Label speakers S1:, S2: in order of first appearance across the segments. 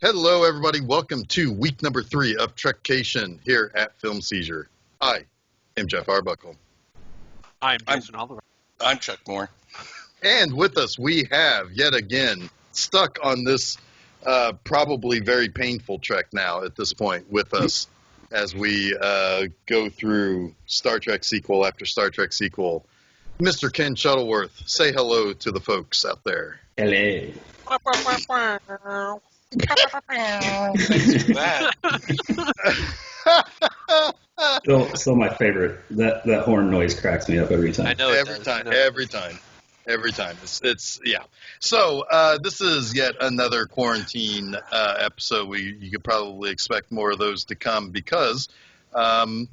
S1: Hello, everybody. Welcome to week number 3 of Trekation here at Film Seizure. I am Jeff Arbuckle.
S2: I'm Jason Oliver.
S3: I'm Chuck Moore.
S1: And with us, we have, yet again, stuck on this probably very painful trek now at this point with us as we go through Star Trek sequel after Star Trek sequel. Mr. Ken Shuttleworth, say hello to the folks out there.
S4: Hello.
S3: Thanks for that.
S4: Still my favorite. That horn noise cracks me up every time.
S2: I know
S1: Every time. It's yeah. So this is yet another quarantine episode. You could probably expect more of those to come because, virus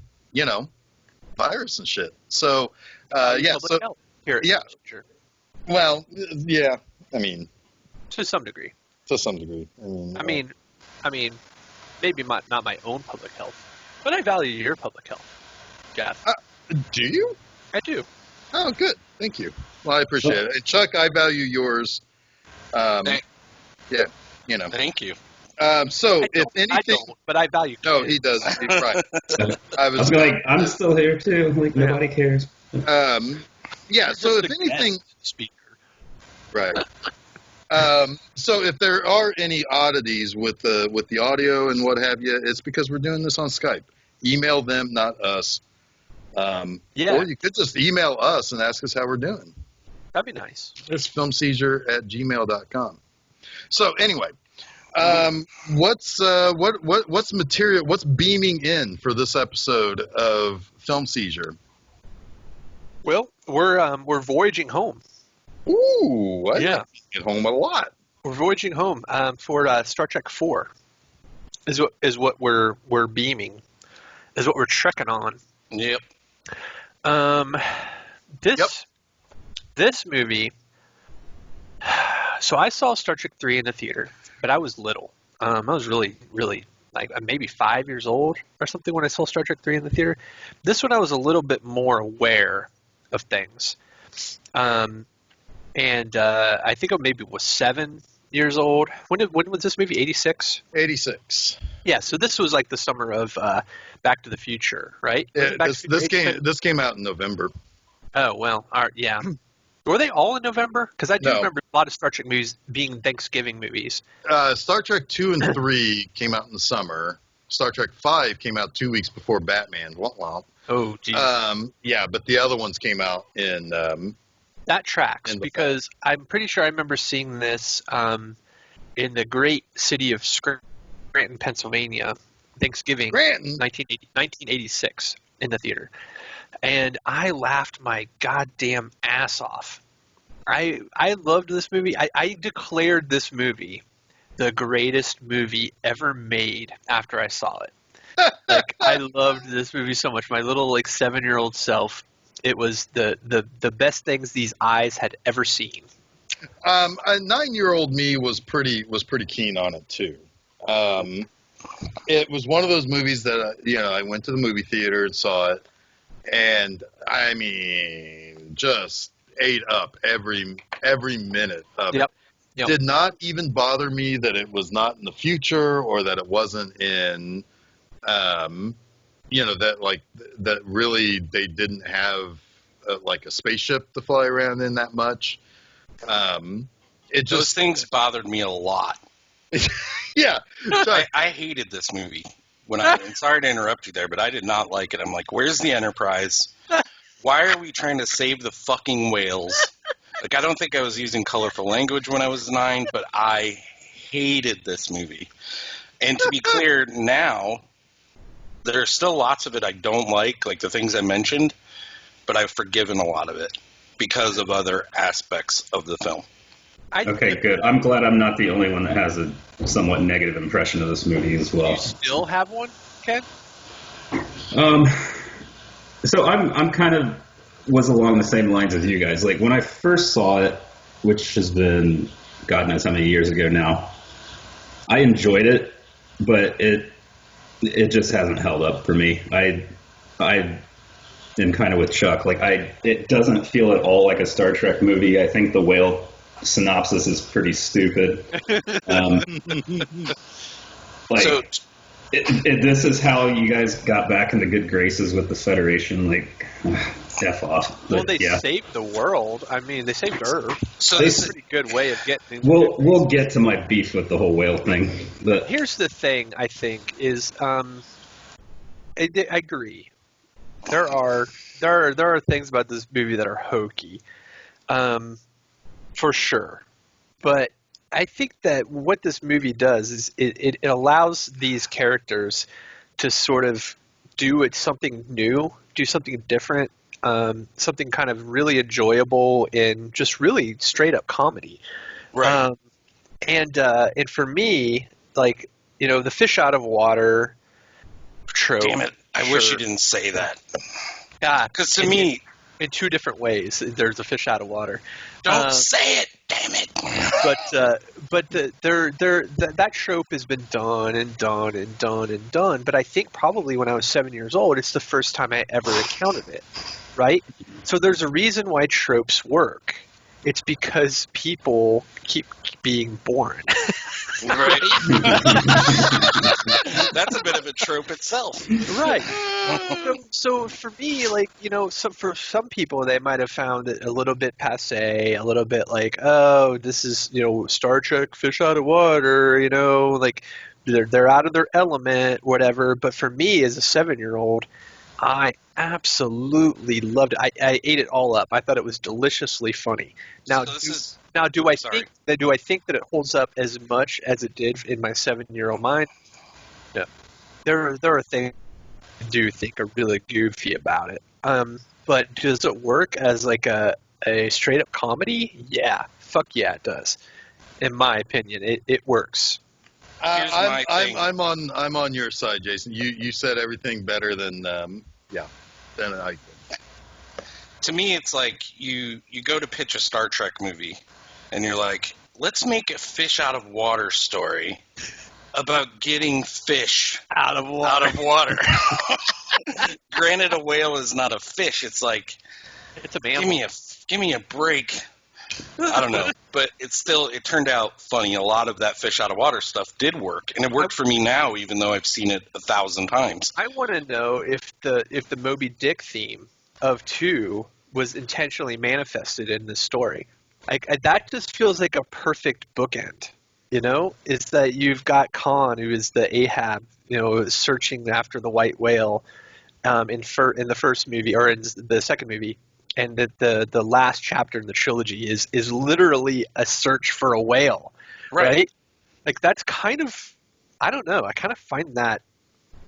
S1: and shit. So yeah. So
S2: here.
S1: Yeah.
S2: Sure.
S1: Well, yeah. I mean,
S2: To some degree.
S1: to some degree.
S2: I mean, maybe not my own public health, but I value your public health, Jeff.
S1: Do you?
S2: I do.
S1: Oh, good. Thank you. Well, I appreciate it. And Chuck, I value yours.
S3: Thank
S1: Yeah.
S3: you.
S1: So
S2: I
S1: if
S2: don't,
S1: anything,
S2: I don't, but I value.
S1: no,
S2: kids.
S1: he does. He's right.
S4: I was like, I'm still here too. Like nobody cares.
S1: Yeah.
S2: You're
S1: So
S2: just
S1: if
S2: a
S1: anything,
S2: guest speaker.
S1: right. So if there are any oddities with the audio and what have you, it's because we're doing this on Skype. Email them, not us.
S2: Yeah.
S1: Or you could just email us and ask us how we're doing.
S2: That'd be nice.
S1: It's filmseizure@gmail.com. So anyway, what's material? What's beaming in for this episode of Film Seizure?
S2: Well, we're voyaging home.
S1: Ooh, I
S2: Yeah.
S1: get home a lot.
S2: We're voyaging home for Star Trek 4. Is what we're beaming. Is what we're trekking on.
S3: Yep.
S2: This movie. So I saw Star Trek 3 in the theater, but I was little. I was really, really like maybe 5 years old or something when I saw Star Trek 3 in the theater. This one I was a little bit more aware of things. And I think I maybe was 7 years old. When was this movie? 86?
S1: 86.
S2: Yeah, so this was like the summer of Back to the Future, right? Was
S1: Yeah,
S2: it Back to the Future?
S1: this came out in November.
S2: Oh, well, all right, yeah. Were they all in November? Because I do
S1: No.
S2: remember a lot of Star Trek movies being Thanksgiving movies.
S1: Star Trek 2 and 3 came out in the summer. Star Trek 5 came out 2 weeks before Batman. Wow.
S2: Oh, geez.
S1: Yeah, but the other ones came out in
S2: That tracks
S1: in the
S2: because I'm pretty sure I remember seeing this in the great city of Scranton, Pennsylvania, Thanksgiving,
S1: Scranton.
S2: 1986 in the theater. And I laughed my goddamn ass off. I loved this movie. I declared this movie the greatest movie ever made after I saw it. Like, I loved this movie so much. My little 7-year-old self, it was the best things these eyes had ever seen.
S1: A 9-year-old me was pretty keen on it too. It was one of those movies that I went to the movie theater and saw it, and I mean, just ate up every minute of it.
S2: Yep.
S1: Did not even bother me that it was not in the future or that it wasn't in, that really they didn't have a spaceship to fly around in that much.
S3: Those things bothered me a lot.
S1: Yeah.
S3: I hated this movie. And sorry to interrupt you there, but I did not like it. I'm like, where's the Enterprise? Why are we trying to save the fucking whales? I don't think I was using colorful language when I was 9, but I hated this movie. And to be clear, now, there are still lots of it I don't like the things I mentioned, but I've forgiven a lot of it because of other aspects of the film.
S4: Okay, good. I'm glad I'm not the only one that has a somewhat negative impression of this movie as well.
S2: You still have one, Ken?
S4: So I'm kind of was along the same lines as you guys. When I first saw it, which has been God knows how many years ago now, I enjoyed it, but it just hasn't held up for me. I am kind of with Chuck. It doesn't feel at all like a Star Trek movie. I think the whale synopsis is pretty stupid. Um, like,
S3: So
S4: this is how you guys got back into good graces with the Federation. Like, F off.
S2: Well,
S4: But,
S2: they
S4: yeah.
S2: saved the world. I mean, they saved Earth.
S3: so
S4: They
S2: It's
S3: this
S2: a
S3: is,
S2: pretty good way of getting into
S4: We'll get to my beef with the whole whale thing. But
S2: Here's the thing, I think, is I agree. There are things about this movie that are hokey, for sure. But I think that what this movie does is it allows these characters to sort of do something new, do something different, something kind of really enjoyable and just really straight up comedy.
S3: right.
S2: And for me, like, the fish out of water trope.
S3: Damn it! I wish you didn't say that.
S2: Yeah,
S3: Because to me,
S2: in two different ways, there's a fish out of water.
S3: don't say it. Damn it!
S2: That trope has been done and done and done and done. But I think probably when I was 7 years old, it's the first time I ever encountered it. Right? So there's a reason why tropes work. It's because people keep being born.
S3: Right. That's a bit of a trope itself.
S2: Right. So for me, like, for some people, they might have found it a little bit passé, a little bit like, oh, this is, Star Trek, fish out of water, like they're out of their element, whatever. But for me, as a 7-year-old, I absolutely loved it. I ate it all up. I thought it was deliciously funny. Now, do I think that it holds up as much as it did in my 7-year-old mind? No. There are things I do think are really goofy about it. But does it work as like a straight up comedy? Yeah. Fuck yeah, it does. In my opinion, it works.
S3: Here's my thing.
S1: I'm on your side, Jason. You said everything better than than I.
S3: To me, it's like you go to pitch a Star Trek movie, and you're like, let's make a fish out of water story about getting fish
S2: Out of water.
S3: out of water. Granted, a whale is not a fish. It's like,
S2: It's a mammal.
S3: give me a break. I don't know, but it turned out funny. A lot of that fish out of water stuff did work, and it worked for me now, even though I've seen it 1,000 times.
S2: I want to know if the Moby Dick theme of 2 was intentionally manifested in this story. Like, that just feels like a perfect bookend. Is that you've got Khan, who is the Ahab, searching after the white whale, in the first movie or in the second movie, and that the last chapter in the trilogy is literally a search for a whale, right? Like, that's kind of, I don't know, I kind of find that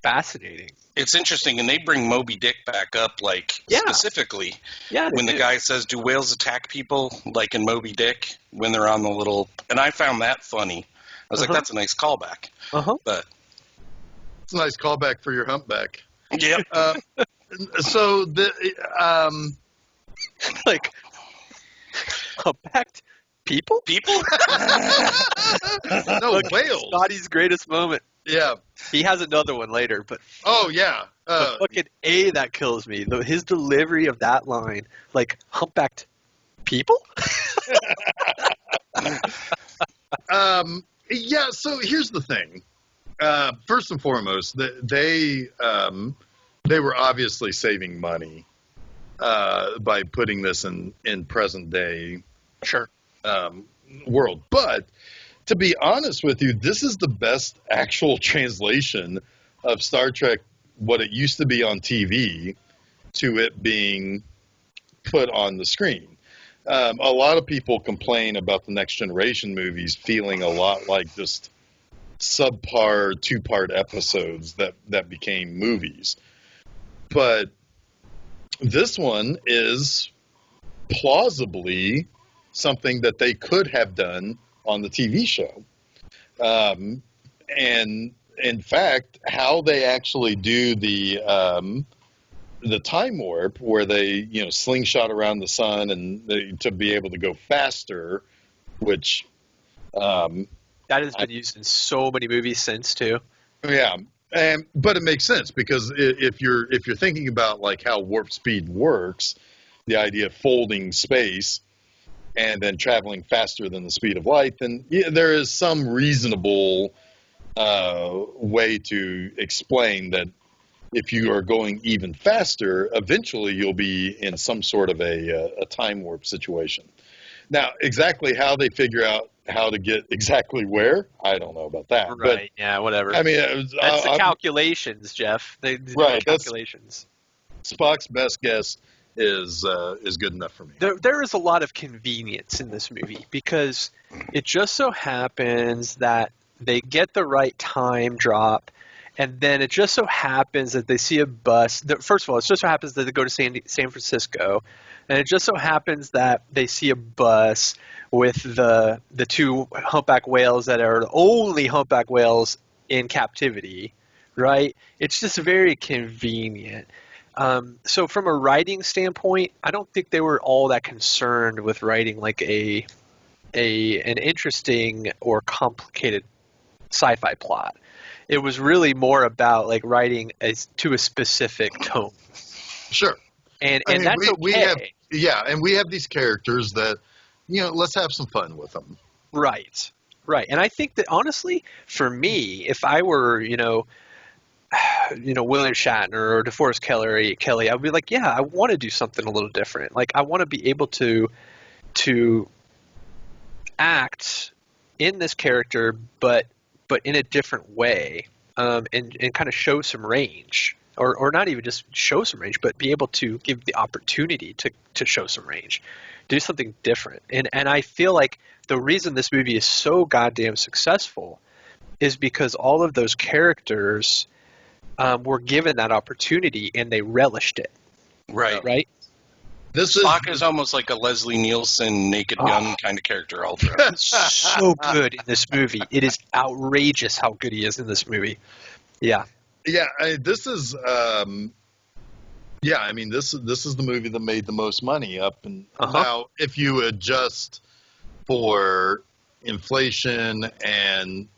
S2: fascinating.
S3: It's interesting, and they bring Moby Dick back up, specifically.
S2: Yeah,
S3: When the guy says, do whales attack people, like in Moby Dick, when they're on the little... And I found that funny. I was like, that's a nice callback. But
S1: It's a nice callback for your humpback.
S3: yep.
S1: So
S2: like, compact people?
S1: no, whales.
S2: Scotty's greatest moment.
S1: Yeah.
S2: He has another one later, but
S1: Oh yeah.
S2: the fucking A that kills me. His delivery of that line, like, humpbacked people?
S1: Yeah. So here's the thing. First and foremost, they were obviously saving money by putting this in present day
S2: Sure.
S1: world. But to be honest with you, this is the best actual translation of Star Trek, what it used to be on TV, to it being put on the screen. A lot of people complain about the Next Generation movies feeling a lot like just subpar 2-part episodes that became movies. But this one is plausibly something that they could have done on the TV show. And in fact, how they actually do the time warp, where they slingshot around the sun and to be able to go faster, which
S2: That has been used in so many movies since, too.
S1: yeah. But it makes sense, because if you're thinking about like how warp speed works, the idea of folding space, and then traveling faster than the speed of light, then there is some reasonable way to explain that if you are going even faster, eventually you'll be in some sort of a time warp situation. Now, exactly how they figure out how to get exactly where, I don't know about that.
S2: Right.
S1: But,
S2: Yeah. Whatever.
S1: I mean,
S2: That's the calculations, Jeff. They do
S1: Right,
S2: the calculations.
S1: Spock's best guess is good enough for me.
S2: There is a lot of convenience in this movie because it just so happens that they get the right time drop, and then it just so happens that they see a bus. First of all, it just so happens that they go to San Francisco, and it just so happens that they see a bus with the two humpback whales that are the only humpback whales in captivity, right? It's just very convenient. So from a writing standpoint, I don't think they were all that concerned with writing like an interesting or complicated sci-fi plot. It was really more about like writing to a specific tone.
S1: Sure.
S2: And
S1: I mean,
S2: that's okay.
S1: And we have these characters that, let's have some fun with them.
S2: Right. And I think that honestly, for me, if I were, William Shatner or DeForest Kelly, I would be like, yeah, I want to do something a little different. Like, I want to be able to act in this character, but in a different way, and kind of show some range, or not even just show some range, but be able to give the opportunity to show some range, do something different. And I feel like the reason this movie is so goddamn successful is because all of those characters were given that opportunity and they relished it.
S3: Right. Spock is almost like a Leslie Nielsen Naked Gun kind of character all throughout.
S2: So good in this movie. It is outrageous how good he is in this movie. Yeah.
S1: Yeah, this is the movie that made the most money up and now if you adjust for inflation and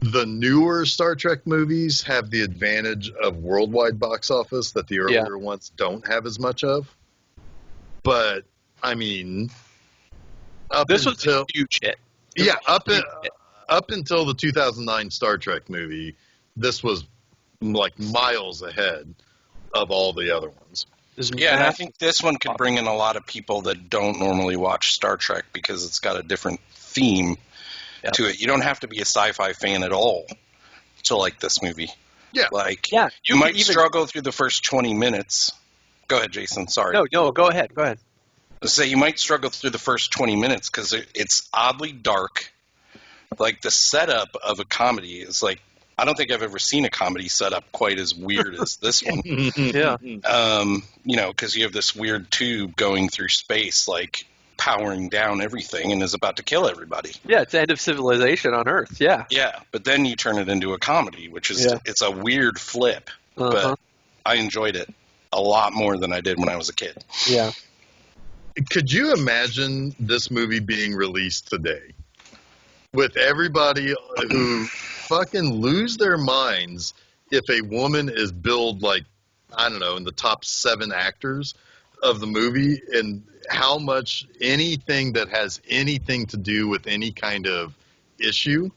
S1: the newer Star Trek movies have the advantage of worldwide box office that the earlier ones don't have as much of. But I mean,
S2: this was a huge hit.
S1: Up until the 2009 Star Trek movie, this was like miles ahead of all the other ones.
S3: Yeah, and I think this one could bring in a lot of people that don't normally watch Star Trek because it's got a different theme to it. You don't have to be a sci-fi fan at all to like this movie.
S1: Yeah.
S3: You might struggle through the first 20 minutes. Go ahead, Jason. Sorry.
S2: No, go ahead.
S3: So you might struggle through the first 20 minutes because it's oddly dark. Like the setup of a comedy is like, I don't think I've ever seen a comedy setup quite as weird as this one.
S2: Yeah.
S3: Because you have this weird tube going through space, like powering down everything and is about to kill everybody.
S2: Yeah, it's the end of civilization on Earth. Yeah.
S3: Yeah, but then you turn it into a comedy, which is it's a weird flip. But I enjoyed it a lot more than I did when I was a kid.
S2: Yeah.
S1: Could you imagine this movie being released today with everybody who fucking lose their minds if a woman is billed like, I don't know, in the top 7 actors of the movie, and how much anything that has anything to do with any kind of issue,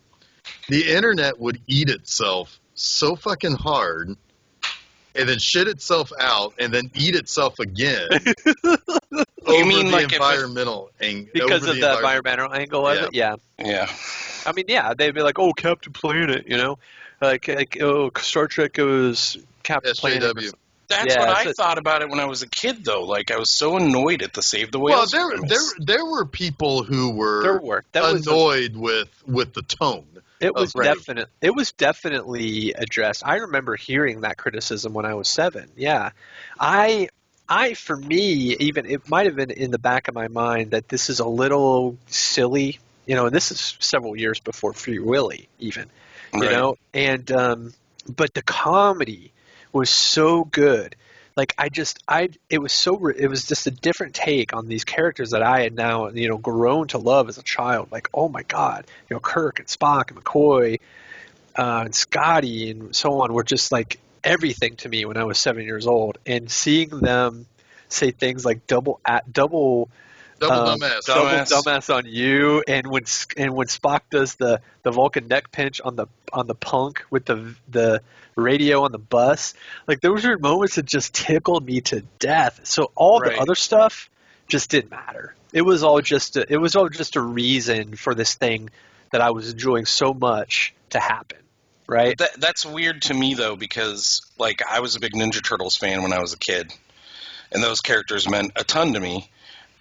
S1: the internet would eat itself so fucking hard and then shit itself out and then eat itself again.
S3: You mean like
S1: environmental angle?
S2: Because of the environmental angle of it? Yeah.
S3: Yeah.
S2: I mean, yeah, they'd be like, oh, Captain Planet, like oh, Star Trek was Captain Planet.
S3: That's what I thought about it when I was a kid, though. Like, I was so annoyed at the Save the Whales.
S1: Well, there were people who were annoyed with the tone.
S2: It was definitely addressed. I remember hearing that criticism when I was 7. Yeah, for me, even it might have been in the back of my mind that this is a little silly. And this is several years before Free Willy, even. And but the comedy was so good. Like it was just a different take on these characters that I had now, grown to love as a child. Like, oh my God, Kirk and Spock and McCoy, and Scotty and so on were just like everything to me when I was 7 years old. And seeing them say things like double
S1: Dumbass.
S2: double
S3: Dumbass.
S2: dumbass on you, and when Spock does the Vulcan neck pinch on the punk with the radio on the bus, like those are moments that just tickled me to death. So all the
S3: Right.
S2: other stuff just didn't matter. It was all just a reason for this thing that I was enjoying so much to happen, right?
S3: That's weird to me though, because like I was a big Ninja Turtles fan when I was a kid, and those characters meant a ton to me.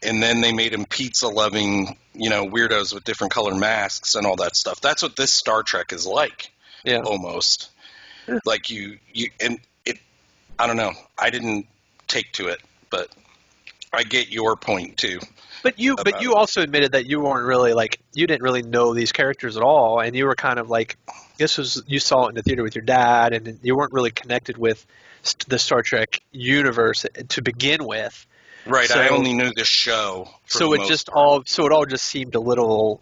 S3: And then they made them pizza-loving, weirdos with different color masks and all that stuff. That's what this Star Trek is like,
S2: Yeah.
S3: almost. Like and it. I don't know. I didn't take to it, but I get your point too.
S2: But you
S3: about
S2: also admitted that you weren't really you didn't really know these characters at all, and you were kind of like, you saw it in the theater with your dad, and you weren't really connected with the Star Trek universe to begin with.
S3: Right.
S2: So-
S3: I only knew the show. For
S2: So
S3: the
S2: it
S3: most part.
S2: it all just seemed a little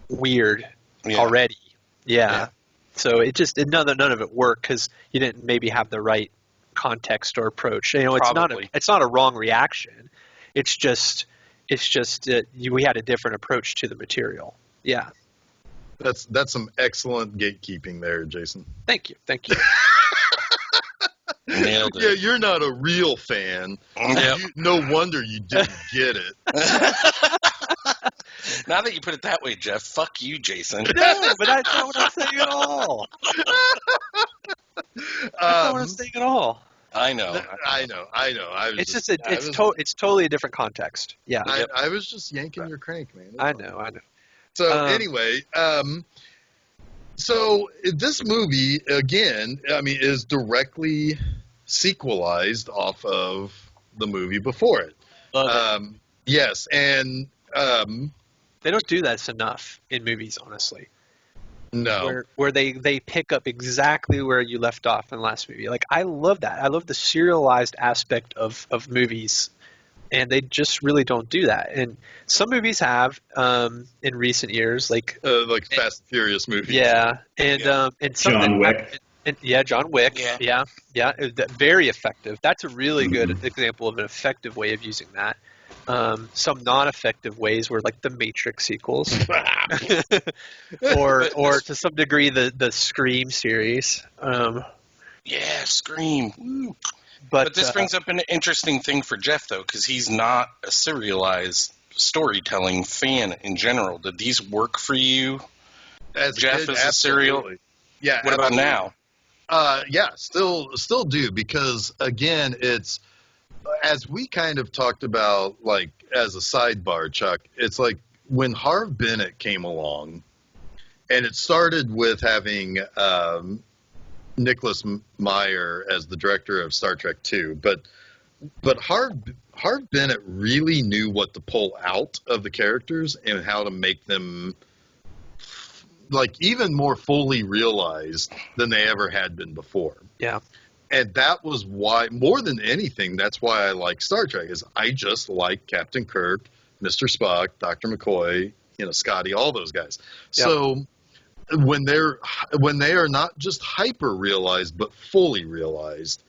S2: weird
S3: Yeah.
S2: already. Yeah.
S3: Yeah.
S2: So none of it worked because you didn't maybe have the right context or approach.
S3: Probably.
S2: It's not a wrong reaction. It's just we had a different approach to the material. Yeah.
S1: That's some excellent gatekeeping there, Jason.
S2: Thank you.
S3: Nailed
S1: Yeah,
S3: it.
S1: you're not a real fan.
S3: Yep.
S1: No wonder you didn't get it.
S3: Now that you put it that way, Jeff, fuck you, Jason.
S2: No, but that's not what I'm saying at all. That's not what I'm saying at all.
S3: I know.
S1: I know. I was
S2: It's totally a different context. Yeah.
S1: I was just yanking your crank, man.
S2: I know.
S1: So anyway, so this movie again, I mean, is directly sequelized off of the movie before it.
S2: Love it.
S1: Yes, and
S2: They don't do that enough in movies, honestly.
S1: no,
S2: Where they pick up exactly where you left off in the last movie. Like, I love that. I love the serialized aspect of movies, and they just really don't do that. And some movies have in recent years, like
S1: Fast and Furious movies.
S2: yeah, and some
S4: John Wick.
S2: John Wick.
S3: Yeah.
S2: Yeah, very effective. That's a really good example of an effective way of using that. Some non-effective ways were like the Matrix sequels, or to some degree the Scream series.
S3: Yeah, Scream. Woo.
S2: But
S3: But this brings up an interesting thing for Jeff, though, because he's not a serialized storytelling fan in general. Did these work for you?
S1: As
S3: Jeff
S1: kid,
S3: is a serial-
S1: absolutely. Yeah.
S3: What about
S1: absolutely.
S3: now?
S1: Yeah, still do, because again, it's, as we kind of talked about, like as a sidebar, Chuck, it's like when Harv Bennett came along, and it started with having Nicholas Meyer as the director of Star Trek II, but Harv Bennett really knew what to pull out of the characters and how to make them like even more fully realized than they ever had been before.
S2: yeah,
S1: And that was why, more than anything, that's why I like Star Trek, is I just like Captain Kirk, Mr. Spock, Dr. McCoy, Scotty, all those guys.
S2: Yeah.
S1: So when they are not just hyper realized but fully realized,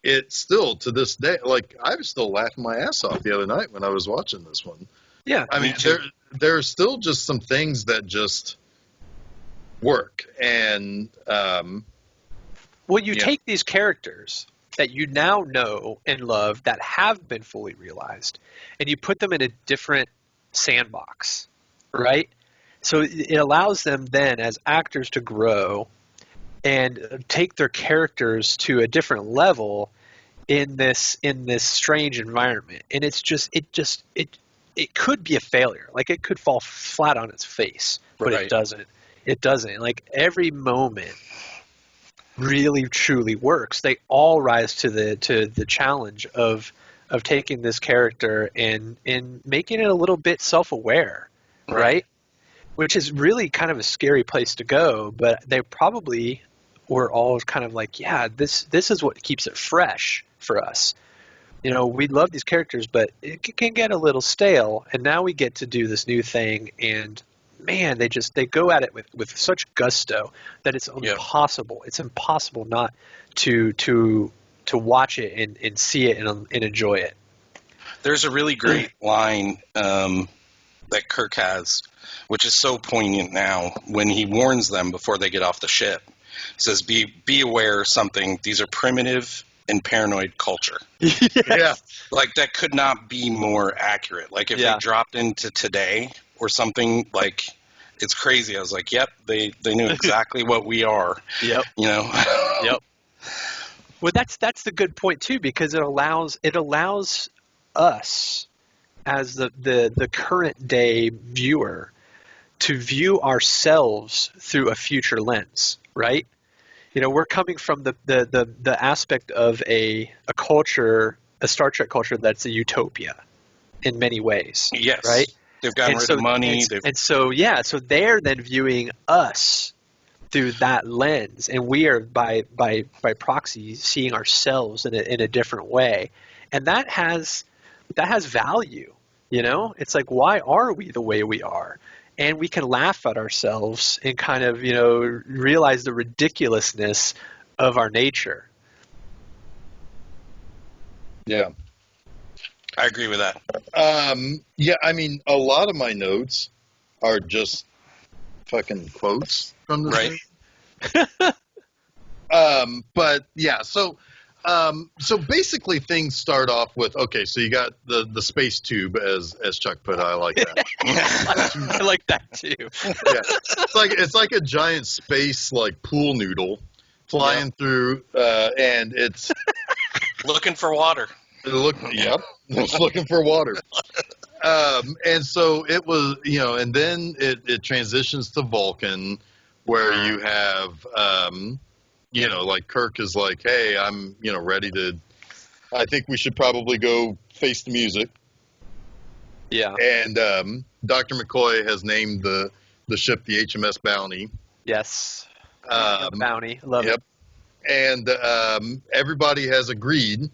S1: it's still to this day, like I was still laughing my ass off the other night when I was watching this one.
S2: yeah.
S1: I mean, there are still just some things that just work, and
S2: Well, you
S1: Yeah.
S2: take these characters that you now know and love that have been fully realized, and you put them in a different sandbox, right? So it allows them then as actors to grow and take their characters to a different level in this strange environment. And it could be a failure. Like, it could fall flat on its face, but
S3: Right.
S2: it doesn't. It doesn't. Like, every moment really truly works. They all rise to the challenge of taking this character and making it a little bit self-aware, right? Which is really kind of a scary place to go, but they probably were all kind of like, yeah, this is what keeps it fresh for us. We love these characters, but it can get a little stale, and now we get to do this new thing, and man, they go at it with such gusto that it's impossible. It's impossible not to watch it and see it and enjoy it.
S3: There's a really great line that Kirk has, which is so poignant now when he warns them before they get off the ship. He says, be aware of something. These are primitive and paranoid culture.
S1: Yeah.
S3: Like, that could not be more accurate. Like, if they dropped into today or something, like, it's crazy. I was like, yep, they knew exactly what we are.
S2: Yep.
S3: You know?
S2: Yep. Well, that's the good point too, because it allows us as the current day viewer to view ourselves through a future lens, right? You know, we're coming from the aspect of a culture, a Star Trek culture that's a utopia in many ways.
S3: Yes.
S2: Right?
S3: They've gotten rid of money.
S2: So they're then viewing us through that lens, and we are by proxy seeing ourselves in a different way, and that has value. You know, it's like, why are we the way we are? And we can laugh at ourselves and kind of, you know, realize the ridiculousness of our nature.
S1: Yeah.
S3: I agree with that.
S1: Yeah, I mean, a lot of my notes are just fucking quotes from the
S3: Right.
S1: but yeah, so basically things start off with, okay, so you got the space tube, as Chuck put it. I like that.
S2: I like that too.
S1: Yeah, it's like a giant space like pool noodle flying through, and it's
S3: Looking for water.
S1: it's looking for water. And so it was, you know, and then it transitions to Vulcan, where you have, you know, like Kirk is like, hey, I'm, you know, ready to, I think we should probably go face the music.
S2: Yeah.
S1: And Dr. McCoy has named the ship the HMS Bounty.
S2: Yes. Bounty. Love it.
S1: And everybody has agreed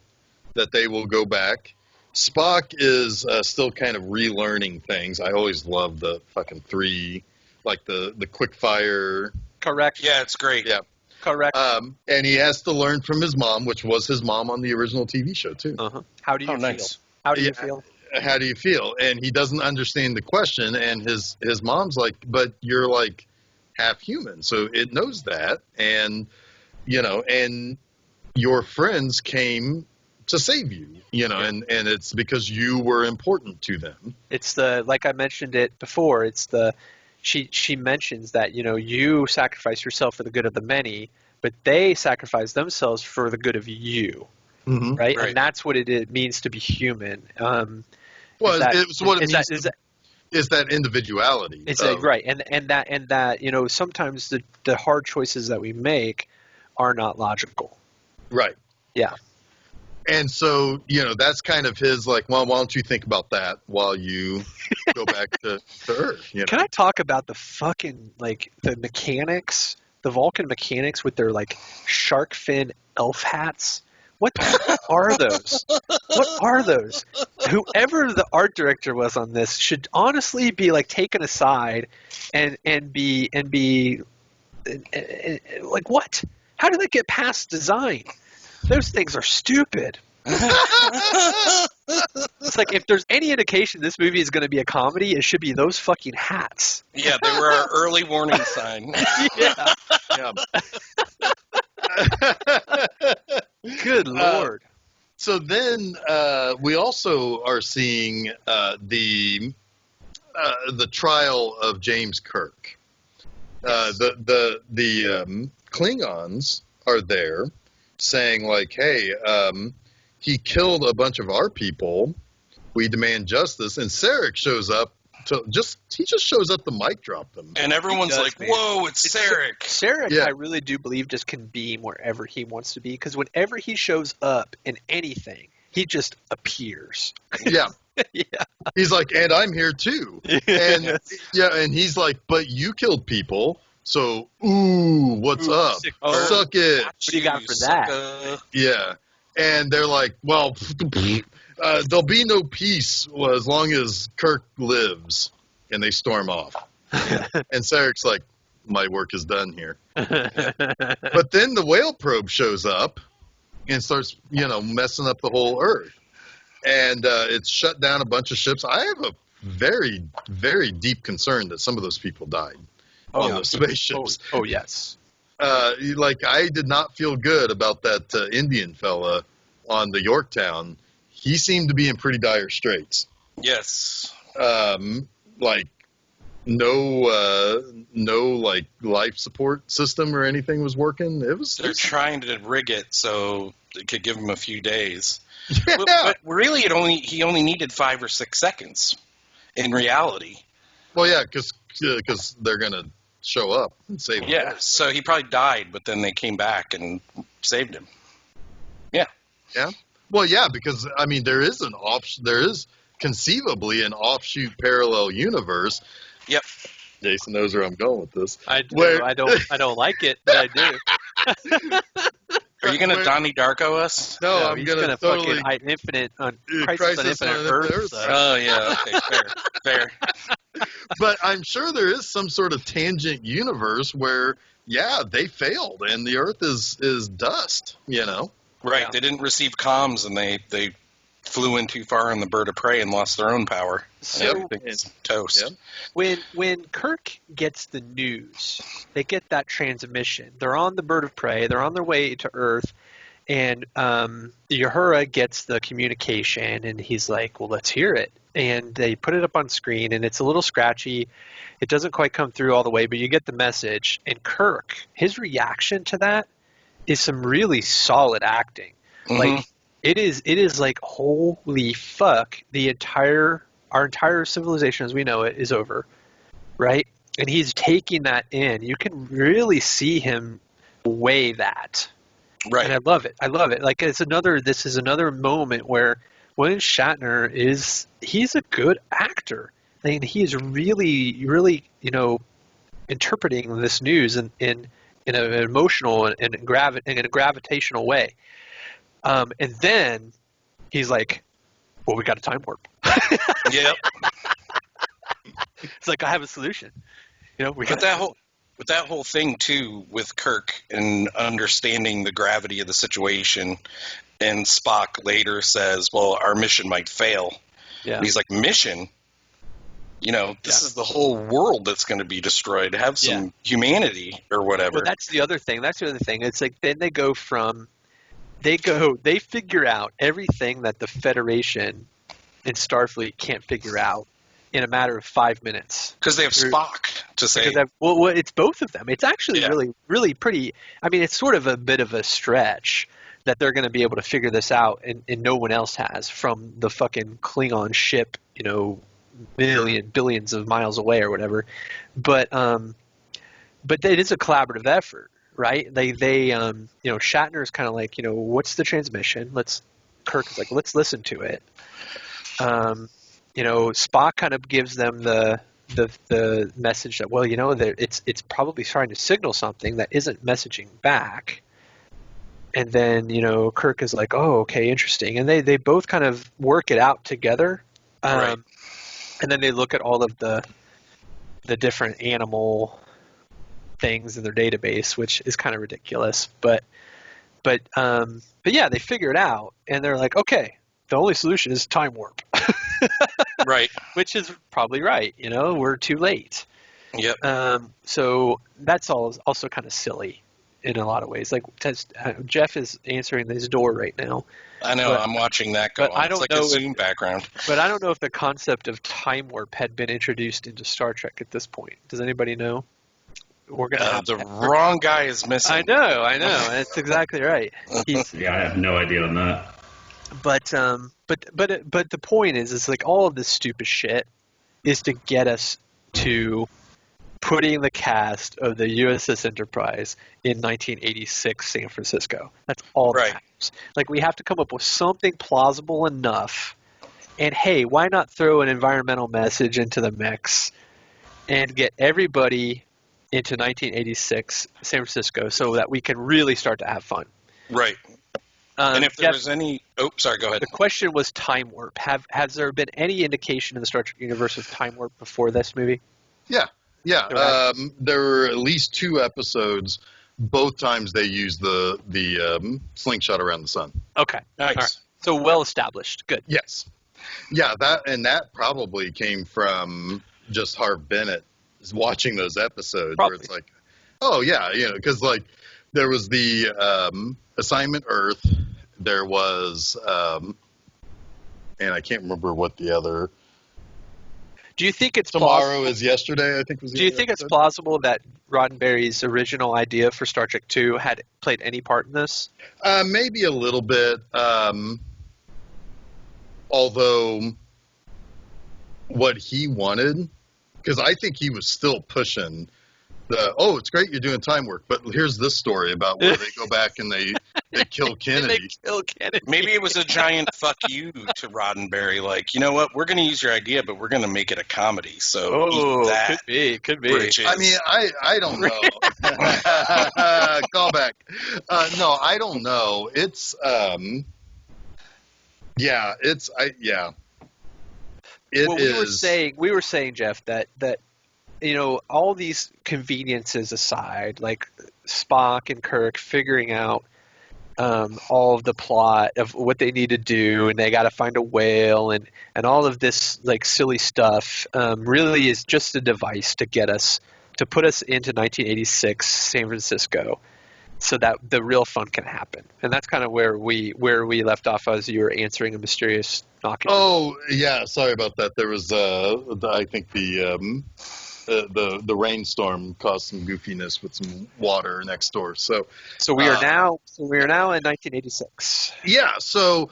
S1: that they will go back. Spock is still kind of relearning things. I always love the fucking 3, like the quick fire.
S2: Correct.
S3: Yeah, it's great.
S1: Yeah.
S2: Correct.
S1: And he has to learn from his mom, which was his mom on the original TV show too.
S2: Uh-huh. How do you feel?
S3: Nice.
S2: How do you feel?
S1: How do you feel? And he doesn't understand the question, and his mom's like, but you're like half human, so it knows that, and you know, and your friends came to save you, you know, and it's because you were important to them.
S2: It's like I mentioned it before, it's she mentions that, you know, you sacrifice yourself for the good of the many, but they sacrifice themselves for the good of you,
S1: Mm-hmm.
S2: right?
S3: Right.
S2: And that's what it means to be human.
S1: Well, it's what it means is that individuality.
S2: It's right, and that you know, sometimes the hard choices that we make are not logical.
S1: Right.
S2: Yeah.
S1: And so, you know, that's kind of his like, well, why don't you think about that while you go back to Earth? You know?
S2: Can I talk about the fucking, like, the mechanics, the Vulcan mechanics with their, like, shark fin elf hats? What are those? What are those? Whoever the art director was on this should honestly be, like, taken aside and be like, what? How did that get past design? Those things are stupid. It's like, if there's any indication this movie is going to be a comedy, it should be those fucking hats.
S3: Yeah, they were our early warning sign.
S2: Yeah. Good Lord.
S1: So then we also are seeing the trial of James Kirk. The Klingons are there saying like, hey, he killed a bunch of our people. We demand justice. And Sarek shows up he just shows up to mic drop them.
S3: And everyone's like,
S2: man.
S3: whoa, it's Sarek.
S2: Sarek,
S1: Yeah.
S2: I really do believe, just can be wherever he wants to be, because whenever he shows up in anything, he just appears.
S1: Yeah.
S2: Yeah.
S1: He's like, and I'm here too. And and he's like, but you killed people. So, what's up? Suck it.
S2: What do you got for that?
S3: Sucker.
S1: Yeah. And they're like, well, there'll be no peace as long as Kirk lives. And they storm off. And Sarek's like, my work is done here. But then the whale probe shows up. and starts, messing up the whole Earth. And it's shut down a bunch of ships. I have a very, very deep concern that some of those people died on those spaceships.
S2: Oh, yes.
S1: I did not feel good about that Indian fella on the Yorktown. He seemed to be in pretty dire straits.
S3: Yes.
S1: No life support system or anything was working.
S3: They're trying to rig it so it could give him a few days.
S1: Yeah.
S3: But really, he only needed 5 or 6 seconds. In reality.
S1: Well, yeah, because they're gonna show up and save him.
S3: Yeah. So he probably died, but then they came back and saved him. Yeah.
S1: Yeah. Well, yeah, because there is conceivably an offshoot parallel universe.
S3: Yep.
S1: Jason knows where I'm going with this.
S2: I don't like it, but I do.
S3: Are you going to Donnie Darko us?
S1: No,
S2: No,
S1: I'm
S2: he's
S1: going to
S2: fucking Infinite on Crisis on Infinite Earth.
S3: Oh, yeah. Okay, fair.
S1: But I'm sure there is some sort of tangent universe where, they failed and the Earth is dust,
S3: Right.
S2: Yeah.
S3: They didn't receive comms and they flew in too far on the bird of prey and lost their own power.
S2: So
S3: everything's toast.
S1: Yeah.
S2: when Kirk gets the news, they get that transmission. They're on the bird of prey. They're on their way to Earth, and Uhura gets the communication, and he's like, "Well, let's hear it." And they put it up on screen, and it's a little scratchy. It doesn't quite come through all the way, but you get the message. And Kirk, his reaction to that is some really solid acting.
S3: Mm-hmm.
S2: Like it is like, holy fuck, our entire civilization as we know it is over, right? And he's taking that in. You can really see him weigh that.
S3: Right.
S2: And I love it. Like this is another moment where William Shatner he's a good actor. I mean, he's really, really, interpreting this news in an emotional and in a gravitational way. And then he's like, well, we got a time warp.
S3: Yep.
S2: It's like, I have a solution.
S3: With that whole thing too, with Kirk and understanding the gravity of the situation, and Spock later says, "Well, our mission might fail."
S2: Yeah.
S3: And he's like, "Mission? This is the whole world that's going to be destroyed. Have some humanity or whatever."
S2: Well, that's the other thing. It's like then they figure out everything that the Federation and Starfleet can't figure out in a matter of 5 minutes.
S3: Because they have Spock to say.
S2: Well, it's both of them. It's actually
S3: Yeah.
S2: really, really pretty. I mean, it's sort of a bit of a stretch that they're going to be able to figure this out, and no one else has from the fucking Klingon ship, billions of miles away or whatever. But it is a collaborative effort, right? They Shatner's kind of like, what's the transmission? Kirk is like, let's listen to it. Spock kind of gives them the message that, well, it's probably trying to signal something that isn't messaging back. And then, Kirk is like, oh, okay, interesting. And they both kind of work it out together.
S3: Right.
S2: And then they look at all of the different animal things in their database, which is kind of ridiculous. But yeah, they figure it out, and they're like, okay, the only solution is time warp.
S3: Right.
S2: Which is probably right. We're too late.
S3: Yep.
S2: So that's also kind of silly in a lot of ways. Like Jeff is answering his door right now.
S3: I know. I'm watching that go on. It's like a Zoom background.
S2: But I don't know if the concept of time warp had been introduced into Star Trek at this point. Does anybody know? We're gonna
S3: the wrong guy is missing.
S2: I know. That's exactly right.
S4: Yeah, I have no idea on that.
S2: But the point is like all of this stupid shit is to get us to putting the cast of the USS Enterprise in 1986 San Francisco. That's all that matters. Like, we have to come up with something plausible enough. And hey, why not throw an environmental message into the mix and get everybody into 1986 San Francisco so that we can really start to have fun.
S3: Right. And if there was any... Oh, sorry, go ahead.
S2: The question was time warp. Has there been any indication in the Star Trek universe of time warp before this movie?
S1: Yeah. There were at least 2 episodes both times they use the slingshot around the sun.
S2: Okay.
S3: Nice.
S2: All right. So well established. Good.
S1: Yes. Yeah, that probably came from just Harv Bennett watching those episodes
S2: Probably.
S1: where it's like, oh yeah, because like there was the Assignment Earth, there was, and I can't remember what the other.
S2: Do you think it's
S1: Tomorrow
S2: plausible?
S1: is Yesterday, I think was.
S2: Do you think it's plausible that Roddenberry's original idea for Star Trek II had played any part in this?
S1: Maybe a little bit. Although what he wanted, because I think he was still pushing it's great you're doing time work, but here's this story about where they go back and they kill Kennedy.
S2: They kill Kennedy.
S3: Maybe it was a giant fuck you to Roddenberry. Like, you know what? We're going to use your idea, but we're going to make it a comedy. So eat that.
S2: Could be.
S3: Bridges.
S1: I mean, I don't know. Call back. No, I don't know. It's yeah, It
S2: well,
S1: is.
S2: we were saying, Jeff, that all these conveniences aside, like Spock and Kirk figuring out all of the plot of what they need to do, and they got to find a whale, and all of this like silly stuff really is just a device to put us into 1986 San Francisco, so that the real fun can happen. And that's kind of where we left off as you were answering a mysterious knocking.
S1: Oh yeah, sorry about that. There was I think the rainstorm caused some goofiness with some water next door. So
S2: we are now in 1986.
S1: Yeah. So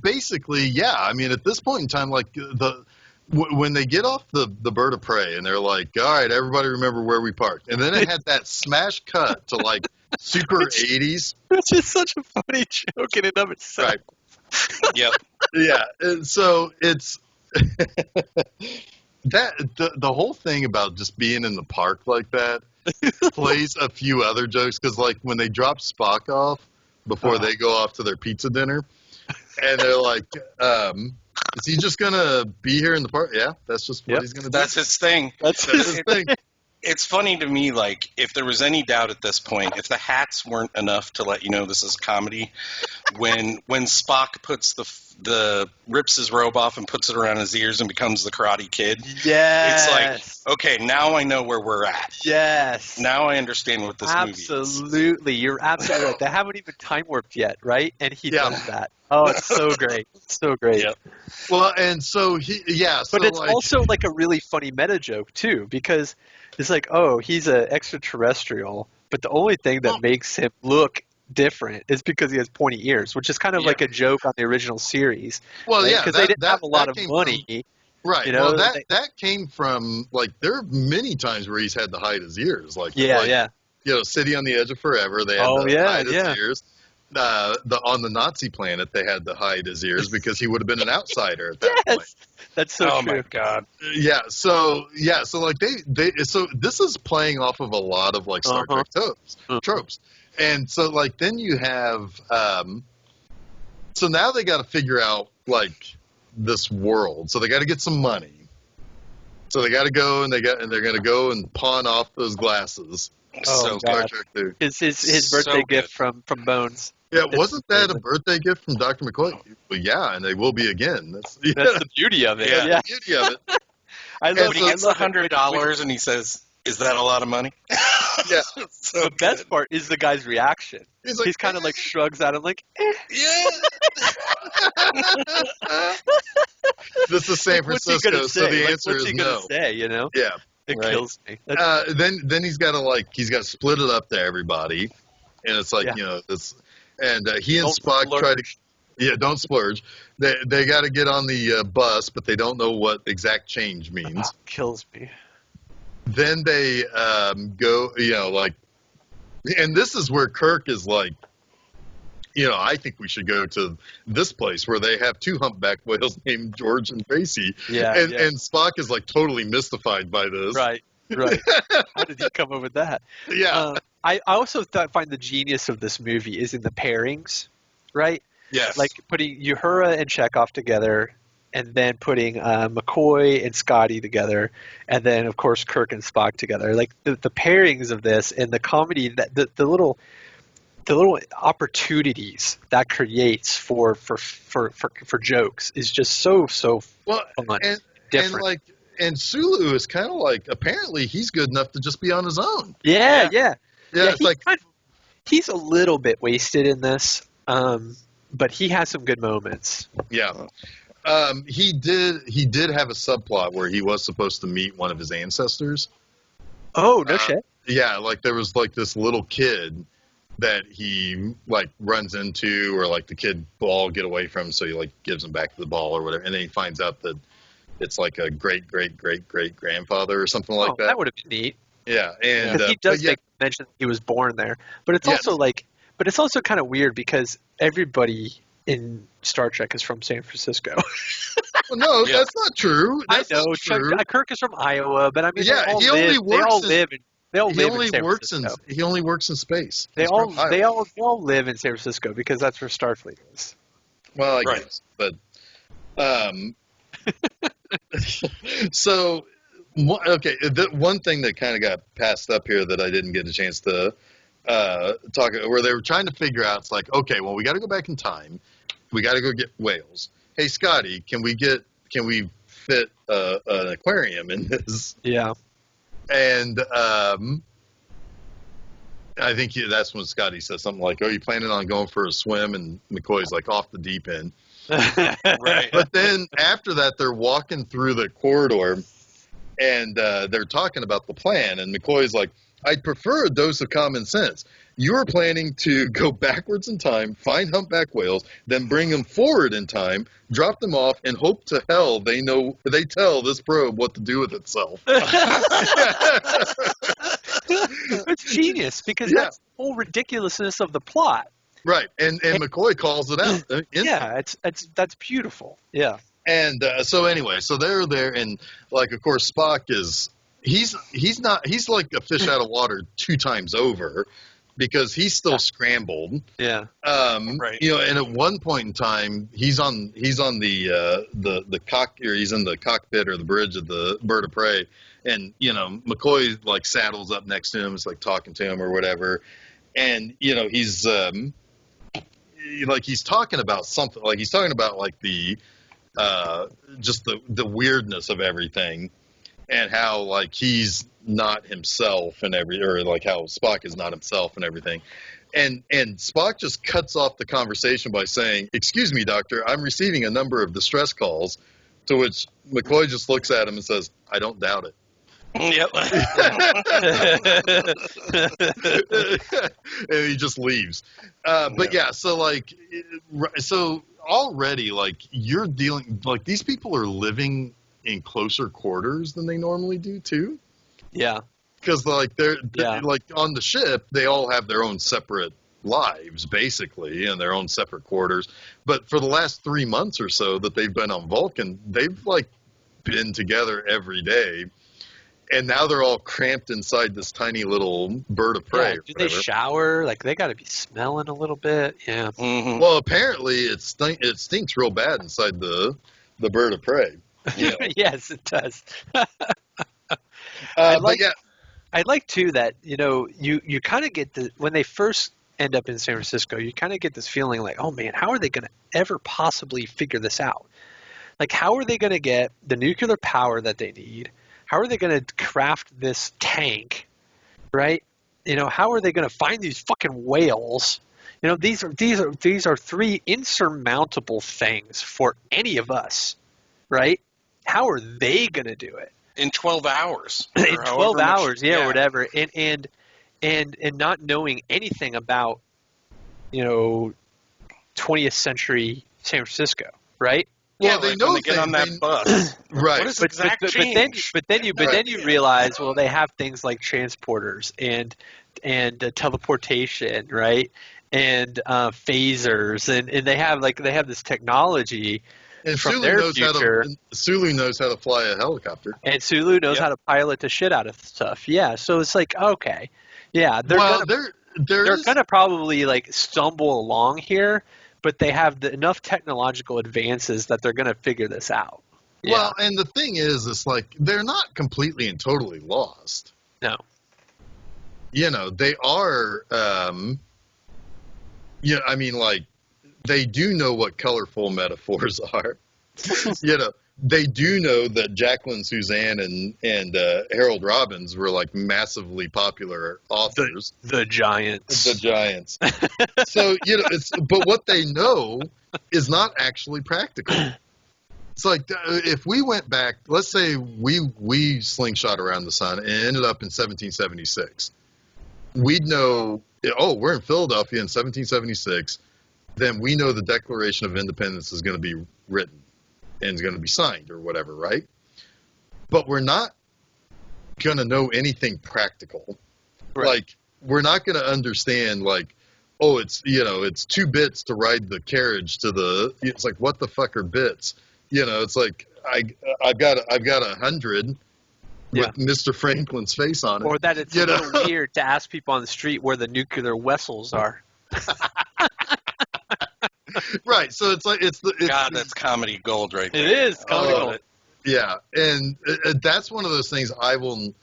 S1: basically, yeah. I mean, at this point in time, like when they get off the bird of prey and they're like, all right, everybody remember where we parked, and then it had that smash cut to like super 80s.
S2: Which is such a funny joke in and of itself.
S1: Right.
S3: Yep.
S1: Yeah. And so it's. That the whole thing about just being in the park like that plays a few other jokes, because like when they drop Spock off before they go off to their pizza dinner, and they're like, is he just gonna be here in the park? Yeah, that's just what he's gonna do.
S3: That's his thing.
S1: That's his thing.
S3: It's funny to me, like, if there was any doubt at this point, if the hats weren't enough to let you know this is comedy, when Spock puts rips his robe off and puts it around his ears and becomes the Karate Kid,
S2: yes,
S3: it's like, okay, now I know where we're at.
S2: Yes.
S3: Now I understand what this movie is.
S2: Absolutely. You're absolutely right. They haven't even time warped yet, right? And he does that. Oh, it's so great. So great.
S3: Yep.
S1: Well, and so
S2: but it's also like a really funny meta joke too, because it's like, oh, he's an extraterrestrial, but the only thing that makes him look different is because he has pointy ears, which is kind of like a joke on the original series.
S1: Well,
S2: right?
S1: Yeah,
S2: because they didn't have a lot of money.
S1: Right.
S2: You know,
S1: well, that came from, like, there are many times where he's had to hide his ears. Like, City on the Edge of Forever, they had to hide his ears. On the Nazi planet, they had to hide his ears because he would have been an outsider at that point.
S2: That's so true.
S3: Oh my God.
S1: Yeah. So like so this is playing off of a lot of like Star Trek tropes, and so like then you have so now they got to figure out like this world, so they got to get some money, so they got to go and they're going to go and pawn off those glasses.
S3: So
S1: Star Trek 2.
S2: His birthday gift from Bones.
S1: Yeah, wasn't that a birthday gift from Dr. McCoy? Well, yeah, and they will be again. That's
S2: the beauty of it.
S1: Yeah, the beauty of it.
S3: I love he gets $100 and he says, "Is that a lot of money?"
S1: Yeah.
S2: So the best part is the guy's reaction. He's kind of like shrugs at him like,
S1: yeah. This is San Francisco, so the answer is no.
S2: What's he gonna say? You know?
S1: Yeah.
S2: It kills me.
S1: Then he's got to split it up to everybody, and it's like this, and he and Spock try to don't splurge. They got to get on the bus, but they don't know what exact change means.
S2: Kills me.
S1: Then they go, and this is where Kirk is like, I think we should go to this place where they have two humpback whales named George and Tracy.
S2: Yeah,
S1: and Spock is like totally mystified by this.
S2: Right. How did he come up with that?
S1: Yeah.
S2: I also find the genius of this movie is in the pairings, right?
S3: Yes.
S2: Like putting Uhura and Chekhov together, and then putting McCoy and Scotty together, and then of course Kirk and Spock together. Like the pairings of this and the comedy, that the little opportunities that creates for jokes is just so
S1: Well,
S2: fun,
S1: and
S2: different.
S1: like, and Sulu is kind of like, apparently he's good enough to just be on his own.
S2: Yeah.
S1: It's like,
S2: He's a little bit wasted in this, but he has some good moments.
S1: yeah. He did have a subplot where he was supposed to meet one of his ancestors.
S2: Oh, no shit.
S1: Yeah, like there was like this little kid that he like runs into, or like the kid ball get away from him, so he like gives him back the ball or whatever, and then he finds out that it's like a great grandfather or something like that.
S2: That would have been neat.
S1: Yeah, and
S2: Because he does mention he was born there, but it's also kind of weird because everybody in Star Trek is from San Francisco.
S1: Well, no, that's not true. That's
S2: I know
S1: not true.
S2: Kirk is from Iowa, but I mean,
S1: Yeah,
S2: they all live in San Francisco.
S1: He only works in space.
S2: They
S1: He's
S2: all
S1: from Iowa.
S2: live in San Francisco because that's where Starfleet is.
S1: Well, I
S3: Right.
S1: guess, but so okay. The one thing that kind of got passed up here that I didn't get a chance to talk, where they were trying to figure out, it's like, okay, well, we got to go back in time. We got to go get whales. Hey, Scotty, can we fit an aquarium in this?
S2: Yeah.
S1: And I think that's when Scotty says something like, "Oh, you planning on going for a swim?" And McCoy's like, "Off the deep end."
S3: Right.
S1: But then after that, they're walking through the corridor, and they're talking about the plan. And McCoy's like, "I'd prefer a dose of common sense. You are planning to go backwards in time, find humpback whales, then bring them forward in time, drop them off, and hope to hell they tell this probe what to do with itself."
S2: It's genius because that's the whole ridiculousness of the plot.
S1: Right, and McCoy calls it out.
S2: Yeah, that's beautiful. Yeah.
S1: And so anyway, so they're there, and like, of course, Spock he's like a fish out of water 2 times over, because he's still scrambled.
S2: Yeah.
S3: Right.
S1: You know, and at one point in time, he's on the he's in the cockpit or the bridge of the bird of prey, and you know, McCoy like saddles up next to him, is like talking to him or whatever, and you know, he's talking about something, like he's talking about like the just the weirdness of everything, and how like he's not himself and or like how Spock is not himself and everything. And Spock just cuts off the conversation by saying, "Excuse me, Doctor, I'm receiving a number of distress calls," to which McCoy just looks at him and says, "I don't doubt it."
S3: Yep.
S1: And he just leaves. But yeah, so like, so already like you're dealing, like these people are living in closer quarters than they normally do too.
S2: Yeah.
S1: Because like they're like on the ship, they all have their own separate lives basically, and their own separate quarters. But for the last 3 months or so that they've been on Vulcan, they've like been together every day. And now they're all cramped inside this tiny little bird of prey.
S2: Yeah, do they shower? Like, they got to be smelling a little bit. Yeah.
S3: Mm-hmm.
S1: Well, apparently it stinks real bad inside the bird of prey.
S3: Yeah.
S2: Yes, it does.
S1: But yeah.
S2: I like, too, that, you know, you kind of get when they first end up in San Francisco, you kind of get this feeling like, oh, man, how are they going to ever possibly figure this out? Like, how are they going to get the nuclear power that they need? How are they going to craft this tank, right? You know, how are they going to find these fucking whales? You know, these are 3 insurmountable things for any of us, right? How are they going to do it?
S3: In 12 hours.
S2: In 12 hours, or whatever. And not knowing anything about, you know, 20th century San Francisco, right?
S1: Well,
S3: Yeah,
S1: they
S3: like
S1: know
S3: when they get on that bus.
S1: right.
S3: What is the exact change?
S2: But then you realize, well, they have things like transporters and teleportation, right? And phasers, and they have this technology.
S1: And
S2: from
S1: Sulu
S2: their
S1: knows
S2: future,
S1: Sulu knows how to fly a helicopter.
S2: and Sulu knows how to pilot the shit out of stuff. Yeah, so it's like, okay, yeah, they're gonna probably like stumble along here, but they have enough technological advances that they're going to figure this out.
S1: Well, and the thing is, it's like they're not completely and totally lost.
S2: No.
S1: You know, they are. Yeah, I mean, like they do know what colorful metaphors are. You know, they do know that Jacqueline Suzanne and Harold Robbins were like massively popular authors.
S2: The Giants.
S1: The Giants. So, you know, but what they know is not actually practical. It's like if we went back, let's say we slingshot around the sun and ended up in 1776. We'd know, oh, we're in Philadelphia in 1776. Then we know the Declaration of Independence is going to be written and is going to be signed or whatever, right? But we're not going to know anything practical.
S2: Right.
S1: Like, we're not going to understand, like, oh, it's, you know, it's 2 bits to ride the carriage to the, it's like, what the fuck are bits? You know, it's like, I've got 100 with Mr. Franklin's face on it.
S2: Or that it's a little weird to ask people on the street where the nuclear vessels are.
S1: Right. So it's like,
S3: God, that's comedy gold right there.
S2: It is comedy gold.
S1: Yeah. And that's one of those things I will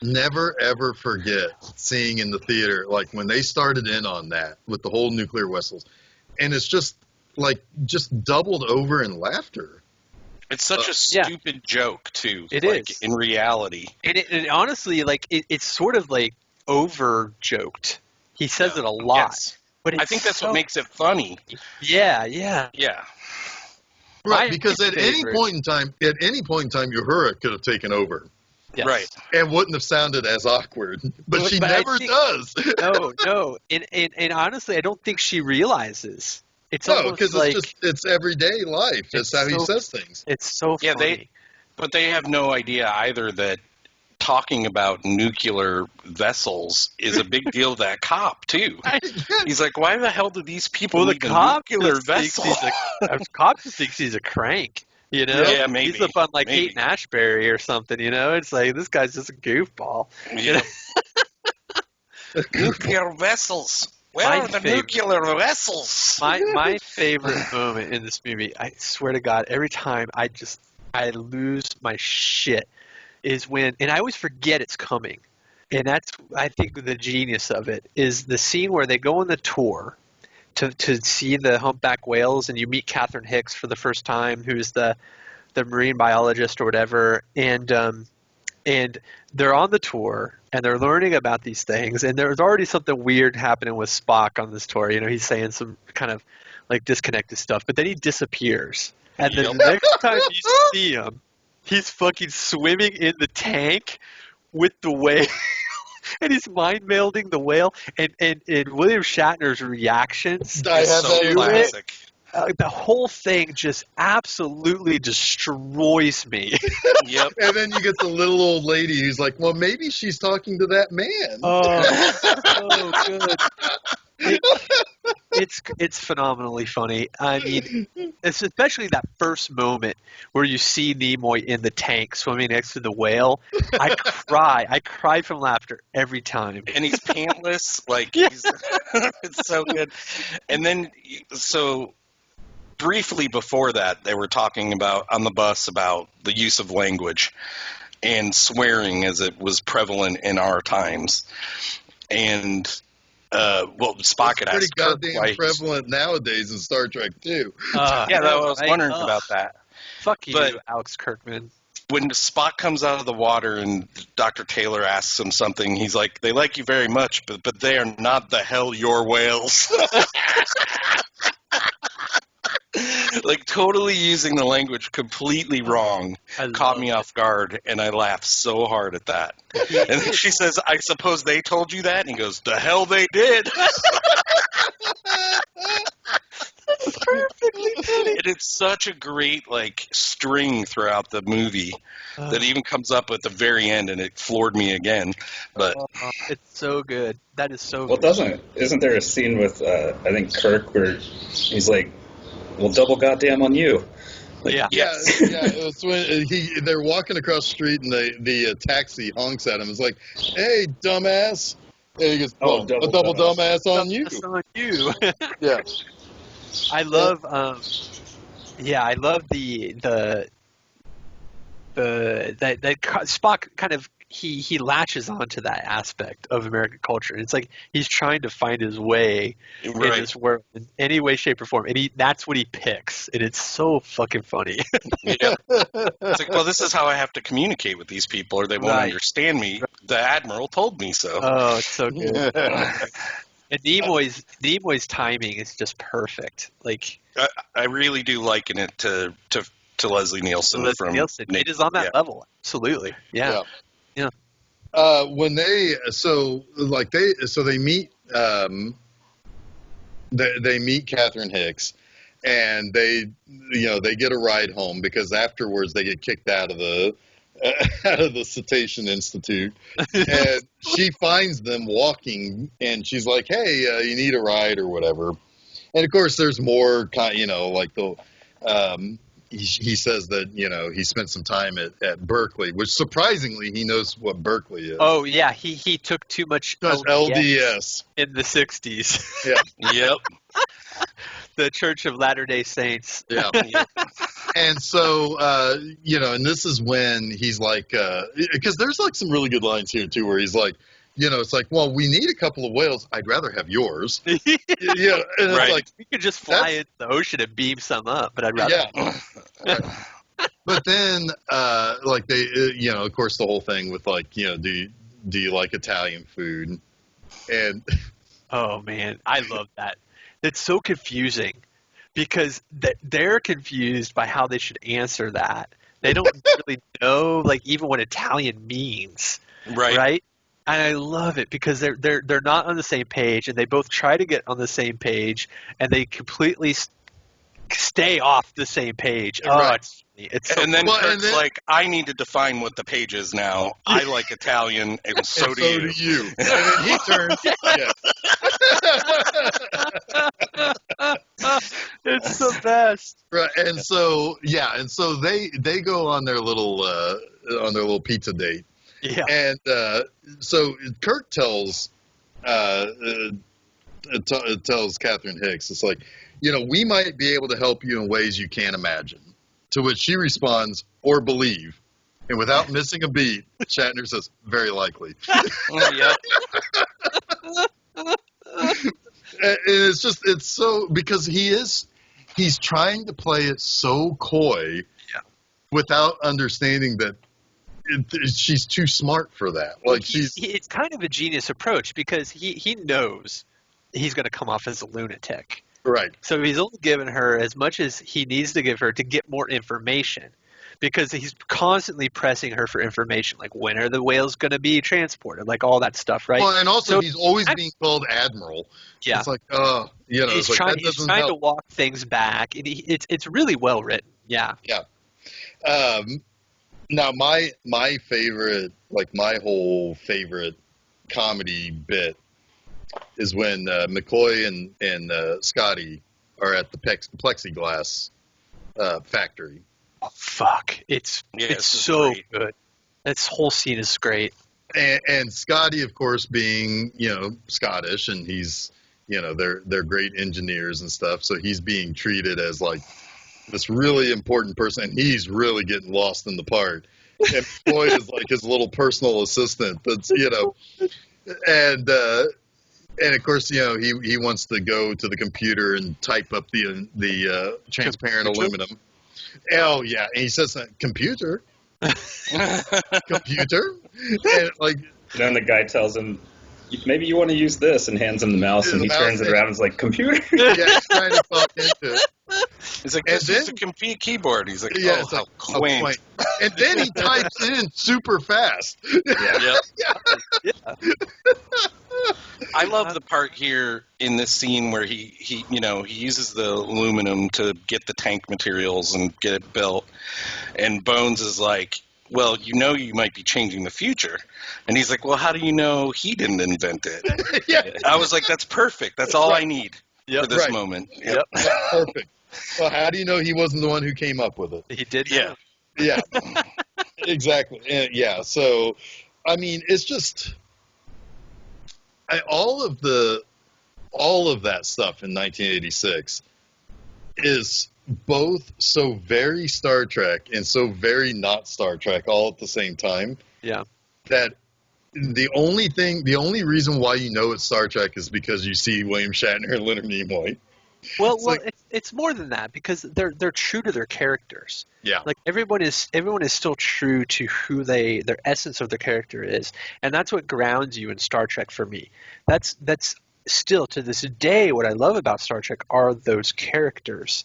S1: never, ever forget seeing in the theater, like when they started in on that with the whole nuclear vessels. And it's just like, just doubled over in laughter.
S3: It's such a stupid joke, too.
S2: It
S3: like,
S2: is.
S3: In reality.
S2: And it honestly, like, it's sort of like over-joked. He says it a lot.
S3: Yes.
S2: But
S3: I think that's what makes it funny.
S2: Yeah.
S3: Yeah.
S1: Right, because at any point in time, Uhura could have taken over.
S2: Yes.
S3: Right.
S1: And wouldn't have sounded as awkward. But she never does.
S2: No. And honestly, I don't think she realizes. It's
S1: no,
S2: almost
S1: because
S2: like,
S1: it's everyday life. That's how he says things.
S2: It's so funny.
S3: But they have no idea either that talking about nuclear vessels is a big deal to that cop, too. He's like, why the hell do these people need a nuclear vessel?
S2: The cop just thinks he's a crank, you know?
S3: Yeah, maybe.
S2: He's up on, like, Haight and Ashbury or something, you know? It's like, this guy's just a goofball.
S3: Yeah. Nuclear vessels. Where are the nuclear vessels?
S2: My favorite moment in this movie, I swear to God, every time I lose my shit, is when, and I always forget it's coming, and that's, I think, the genius of it, is the scene where they go on the tour to see the humpback whales, and you meet Catherine Hicks for the first time, who's the marine biologist or whatever, and they're on the tour, and they're learning about these things, and there's already something weird happening with Spock on this tour. You know, he's saying some kind of, like, disconnected stuff, but then he disappears, and the next time you see him, he's fucking swimming in the tank with the whale, and he's mind melding the whale, and William Shatner's reactions
S1: I have that
S3: classic.
S2: The whole thing just absolutely destroys me.
S3: Yep.
S1: And then you get the little old lady who's like, well, maybe she's talking to that man.
S2: Oh, so good. It's phenomenally funny. I mean, it's especially that first moment where you see Nimoy in the tank swimming next to the whale. I cry from laughter every time.
S3: And he's pantless, like he's it's so good. And then briefly before that, they were talking about on the bus about the use of language and swearing as it was prevalent in our times. And Spock had asked Kirk
S1: pretty
S3: why
S1: goddamn prevalent nowadays in Star Trek too.
S3: I was wondering about that.
S2: Fuck you,
S3: But
S2: Alex Kirkman.
S3: when Spock comes out of the water and Dr. Taylor asks him something, he's like, "They like you very much, but they are not the hell your whales." Like, totally using the language completely wrong caught me off guard, and I laughed so hard at that. And then she says, "I suppose they told you that?" And he goes, "The hell they did."
S2: Perfectly funny.
S3: And it's such a great, like, string throughout the movie that even comes up at the very end, and it floored me again. But
S2: it's so good. That is so
S4: Well,
S2: good.
S4: isn't there a scene with, I think, Kirk where he's like, well, double goddamn on you. Like,
S2: Yeah.
S1: It's when they're walking across the street and the taxi honks at him. It's like, "Hey, dumbass!" And he goes,
S4: Oh,
S1: a double dumbass on you.
S2: That's on you.
S1: Yeah.
S2: I love I love that Spock kind of he latches onto that aspect of American culture. It's like he's trying to find his way in
S3: Right.
S2: this world in any way, shape, or form, and that's what he picks, and it's so fucking funny.
S3: Yep. It's like, well, this is how I have to communicate with these people, or they won't
S2: Right.
S3: understand me. The Admiral told me so.
S2: Oh, it's so good. And Nimoy's timing is just perfect. Like
S3: I really do liken it to Leslie Nielsen
S2: Leslie
S3: from
S2: Nielsen, it is on that level. Absolutely. Yeah.
S1: When they they meet they meet Catherine Hicks, and they get a ride home because afterwards they get kicked out of the Cetacean Institute, and she finds them walking, and she's like, "Hey, you need a ride or whatever." And of course, there's more like the. He says that he spent some time at Berkeley, which surprisingly he knows what Berkeley is.
S2: Oh yeah, he took too much
S1: LDS
S2: in the 60s.
S1: Yeah.
S3: Yep.
S2: The Church of Latter-day Saints.
S1: Yeah. And so and this is when he's like, because there's like some really good lines here too, where he's like, it's like, well, we need a couple of whales. I'd rather have yours. And it's
S3: Right.
S1: like,
S2: we could just fly into the ocean and beam some up, but I'd rather.
S1: yeah. But then, they, of course, the whole thing with like, do you like Italian food? And
S2: Oh man, I love that. It's so confusing because they're confused by how they should answer that. They don't really know, like, even what Italian means, right? And I love it because they're not on the same page, and they both try to get on the same page, and they completely stay off the same page. Oh,
S1: Right.
S2: it's so
S3: And then
S2: cool.
S3: Kirk's like, I need to define what the page is now. I like Italian, and so
S1: and
S3: do
S1: so
S3: you.
S1: do you. And then he turns. Yeah.
S2: It's the best.
S1: Right, and so they go on their little pizza date.
S2: Yeah.
S1: And so Kirk tells Catherine Hicks, it's like, we might be able to help you in ways you can't imagine. To which she responds, or believe. And without missing a beat, Shatner says, very likely.
S3: Yep.
S1: And it's so, because he's trying to play it so coy without understanding that she's too smart for that. Like
S2: it's kind of a genius approach because he knows he's going to come off as a lunatic.
S1: right.
S2: So he's only given her as much as he needs to give her to get more information because he's constantly pressing her for information, like when are the whales going to be transported, like all that stuff, right?
S1: Well, and also
S2: So
S1: he's always being called Admiral.
S2: Yeah.
S1: It's like,
S2: he's trying to walk things back. It's really well written. Yeah.
S1: Yeah. Now my favorite, like my whole favorite comedy bit is when McCoy and Scotty are at the plexiglass factory.
S2: Oh, fuck. It's so
S3: great.
S2: good. This whole scene is great.
S1: And Scotty, of course, being, Scottish, and he's, they're great engineers and stuff. So he's being treated as like this really important person, and he's really getting lost in the part. And Boy is like his little personal assistant. That's, and of course, he wants to go to the computer and type up the transparent aluminum. Oh yeah, and he says, "Computer, computer," and like.
S4: Then the guy tells him, maybe you want to use this, and hands him the mouse, and he turns it around and is like, computer?
S1: Yeah, he's trying to talk into it.
S3: He's like,
S1: And
S3: this is
S1: then-
S3: a keyboard. He's like,
S1: Yeah,
S3: oh,
S1: it's
S3: how
S1: like,
S3: quaint.
S1: And then he types in super fast.
S3: Yep.
S2: Yeah.
S3: I love the part here in this scene where he uses the aluminum to get the tank materials and get it built, and Bones is like, well, you might be changing the future, and he's like, well, how do you know he didn't invent it?
S1: Yeah,
S3: I was like, that's perfect. That's all I need for this
S1: right.
S3: moment.
S2: Yep.
S1: perfect. Well, how do you know he wasn't the one who came up with it?
S2: He did.
S3: Yeah.
S1: Yeah, exactly. Yeah, so I mean, it's just all of that stuff in 1986 is both so very Star Trek and so very not Star Trek all at the same time.
S2: Yeah.
S1: That the only reason why you know it's Star Trek is because you see William Shatner and Leonard Nimoy.
S2: Well,
S1: It's like-
S2: it's more than that because they're true to their characters.
S1: Yeah.
S2: Like everyone is still true to who their essence of their character is, and that's what grounds you in Star Trek for me. That's still to this day what I love about Star Trek are those characters.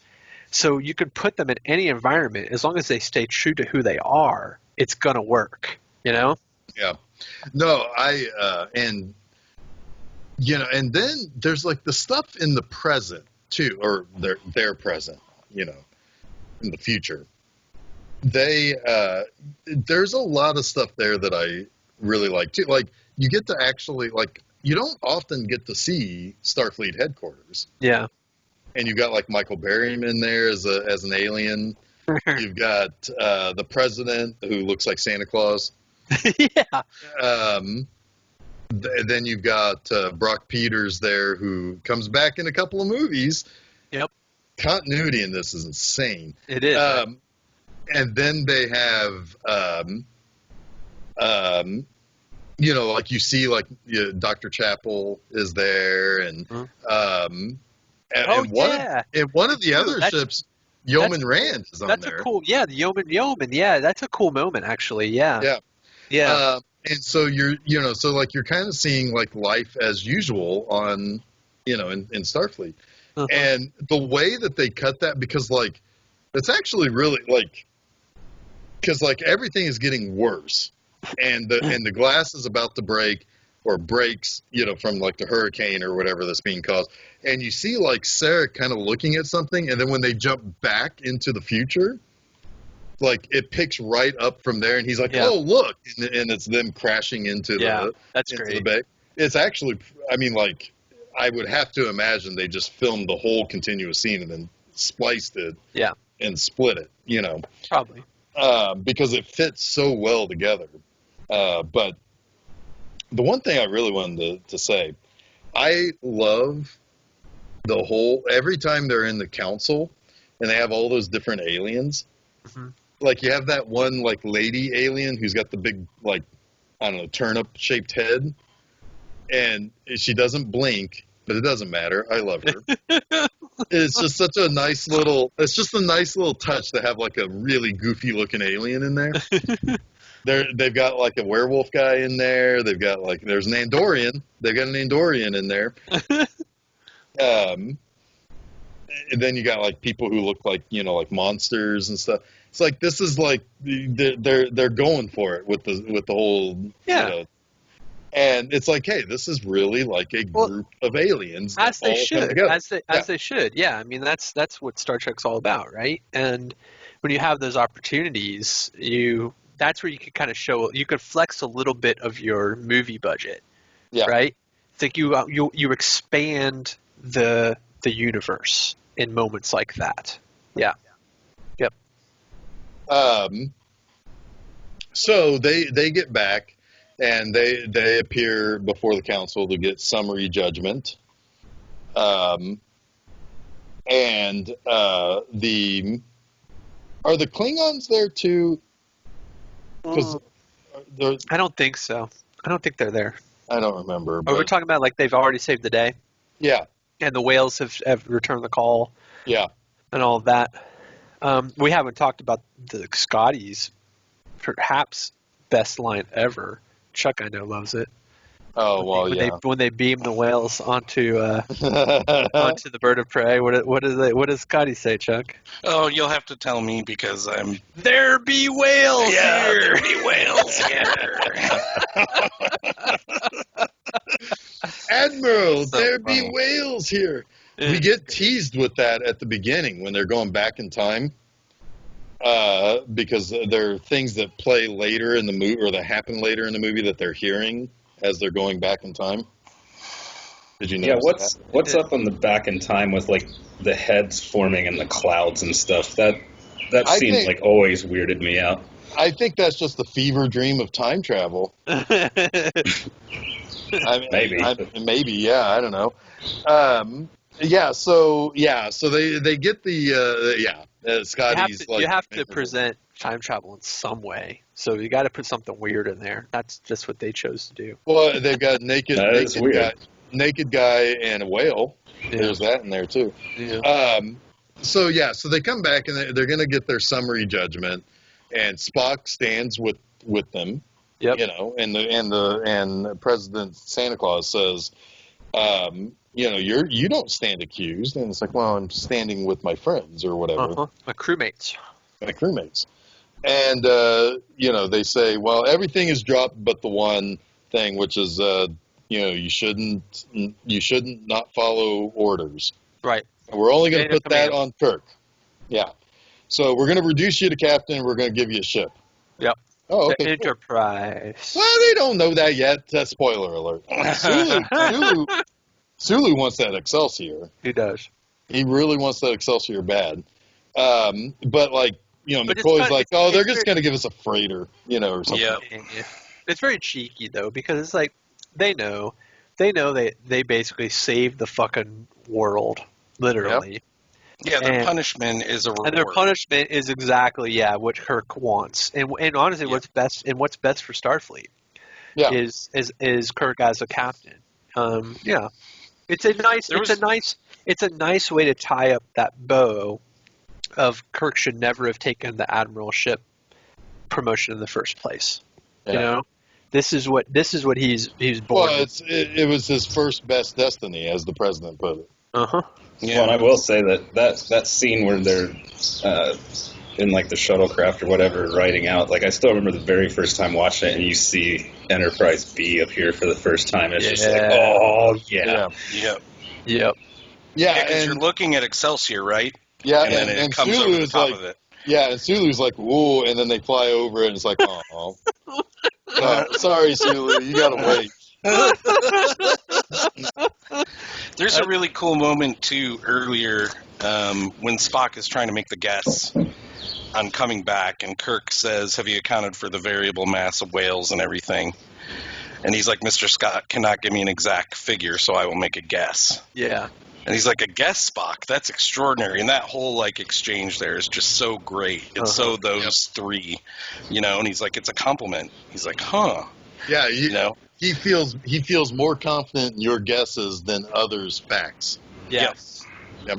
S2: So you can put them in any environment as long as they stay true to who they are. It's gonna work, you know.
S1: Yeah. No, and and then there's like the stuff in the present too, or their present, in the future. There's a lot of stuff there that I really like too. Like you get to actually you don't often get to see Starfleet headquarters.
S2: Yeah.
S1: And you've got like Michael Berryman there as an alien. You've got the president who looks like Santa Claus.
S2: Yeah.
S1: Then you've got Brock Peters there, who comes back in a couple of movies.
S2: Yep.
S1: Continuity in this is insane.
S2: It is.
S1: And then they have, like you see, like Dr. Chapel is there, and one of the other ships, Yeoman Rand is on there.
S2: That's a cool, the Yeoman, yeah, that's a cool moment actually, yeah.
S1: Yeah. And so you're kind of seeing like life as usual on, in Starfleet.
S2: Uh-huh.
S1: And the way that they cut that, because like, it's actually really because like everything is getting worse, and the glass is about to break or breaks, from like the hurricane or whatever that's being caused. And you see like Sarek kind of looking at something, and then when they jump back into the future, like it picks right up from there, and he's like, "Oh, look!" and it's them crashing into
S2: that's
S1: into
S2: great.
S1: the bay. It's actually, I mean, like I would have to imagine they just filmed the whole continuous scene and then spliced it, and split it,
S2: Probably.
S1: because it fits so well together. But the one thing I really wanted to say, I love the whole every time they're in the council and they have all those different aliens.
S2: Mm-hmm.
S1: Like you have that one like lady alien who's got the big like turnip shaped head, and she doesn't blink, but it doesn't matter. I love her. It's just such a nice little. It's just a nice little touch to have like a really goofy looking alien in there. They've got like a werewolf guy in there. They've got like there's an Andorian. They've got an Andorian in there. And then you got like people who look like like monsters and stuff. It's like this is like they're going for it with the whole and it's like, hey, this is really like a group of aliens
S2: as they should, as they should. Yeah, I mean that's what Star Trek's all about, right? And when you have those opportunities, that's where you can kind of you could flex a little bit of your movie budget, right? I think you expand the universe in moments like that. Yeah. Yep.
S1: So they get back and they appear before the council to get summary judgment. And are the Klingons there too? Because
S2: I don't think so. I don't think they're there.
S1: I don't remember.
S2: We're talking about like they've already saved the day.
S1: Yeah.
S2: And the whales have returned the call.
S1: Yeah.
S2: And all of that. We haven't talked about the Scotty's perhaps best line ever. Chuck, I know, loves it.
S1: Oh, well,
S2: when they beam the whales onto the bird of prey, what does Scotty say, Chuck?
S3: Oh, you'll have to tell me because I'm.
S2: There be whales here.
S3: There be whales here.
S1: Admiral,
S3: So
S1: there
S3: funny.
S1: be whales here. We get teased with that at the beginning when they're going back in time, because there are things that play later in the movie or that happen later in the movie that they're hearing as they're going back in time. Did you notice that?
S4: What's up on the back in time with like the heads forming in the clouds and stuff? That scene like always weirded me out.
S1: I think that's just the fever dream of time travel.
S4: Maybe.
S1: Maybe, yeah, I don't know. So they get the Scotty's
S2: You have to present time travel in some way. So you got to put something weird in there. That's just what they chose to do.
S1: Well, they've got
S4: That is weird.
S1: naked guy and a whale.
S2: Yeah.
S1: There's that in there too.
S2: Yeah.
S1: So they come back and they're going to get their summary judgment, and Spock stands with them.
S2: Yep.
S1: And President Santa Claus says, you don't stand accused, and it's like, well, I'm standing with my friends or whatever,
S2: My crewmates.
S1: my crewmates, and they say, well, everything is dropped but the one thing, which is you shouldn't not follow orders.
S2: Right.
S1: We're only going to
S2: Chain of
S1: put that
S2: command.
S1: on Kirk. Yeah. So we're going to reduce you to captain, and we're going to give you a ship.
S2: Yep.
S1: Oh,
S2: The
S1: okay.
S2: Enterprise.
S1: Well, they don't know that yet. Spoiler alert. Sulu wants that Excelsior.
S2: He does.
S1: He really wants that Excelsior bad. But
S2: But
S1: McCoy's like,
S2: it's
S1: they're just going to give us a freighter, or something.
S3: Yep.
S2: Yeah. It's very cheeky though, because it's like they know they basically saved the fucking world, literally.
S3: Yeah, their punishment is a reward.
S2: And their punishment is exactly what Kirk wants. And honestly, what's best for Starfleet is Kirk as a captain. It's a nice way to tie up that bow of Kirk should never have taken the admiralship promotion in the first place.
S1: Yeah.
S2: This is what he's born.
S1: Well, it was his first best destiny, as the president put it.
S3: Yeah.
S4: Well, and I will say that scene where they're in like the shuttlecraft or whatever riding out, like I still remember the very first time watching it, and you see Enterprise B appear for the first time. It's just like, oh yeah.
S3: Yep.
S2: Yep.
S1: Yeah,
S3: Because you're looking at Excelsior, right?
S1: Yeah,
S3: And then it comes
S1: Sulu
S3: over the
S1: is
S3: top
S1: like,
S3: of it.
S1: yeah, and Sulu's like, whoa, and then they fly over it, and it's like, oh. Sorry, Sulu, you gotta wait.
S3: There's a really cool moment, too, earlier when Spock is trying to make the guess on coming back, and Kirk says, have you accounted for the variable mass of whales and everything? And he's like, Mr. Scott cannot give me an exact figure, so I will make a guess.
S2: Yeah.
S3: And he's like, a guess, Spock? That's extraordinary. And that whole, exchange there is just so great. It's so those three, and he's like, it's a compliment. He's like, huh.
S1: Yeah, he feels more confident in your guesses than others' facts.
S2: Yes.
S1: Yep.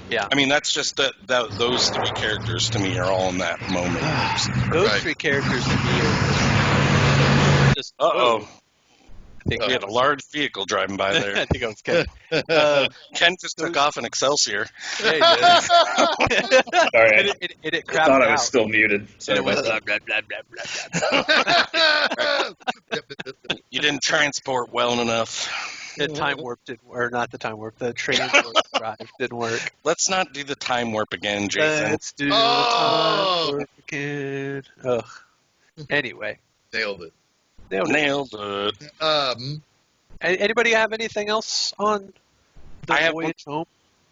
S2: Yeah.
S3: I mean, that's just those three characters to me are all in that moment.
S2: Those
S1: Right.
S2: three characters to me are just.
S3: Uh-oh.
S2: I think
S3: We had a large vehicle driving by there.
S2: I think I was kidding.
S3: Ken just took off an Excelsior.
S2: Yeah, he did.
S4: Sorry,
S2: It
S4: I
S2: crapped
S4: thought I
S2: out.
S4: was still muted.
S2: And
S4: Sorry
S2: it went
S4: about
S2: blah,
S4: that.
S2: blah, blah, blah, blah.
S3: You didn't transport well enough.
S2: The time warp didn't, or not the time warp. The transport drive didn't work.
S3: Let's not do the time warp again, Jason.
S2: Let's do the
S1: Oh.
S2: time warp again. Ugh. Anyway,
S1: Nailed it.
S3: Nailed it.
S2: Anybody have anything else on the
S3: I have
S2: Voyage Home?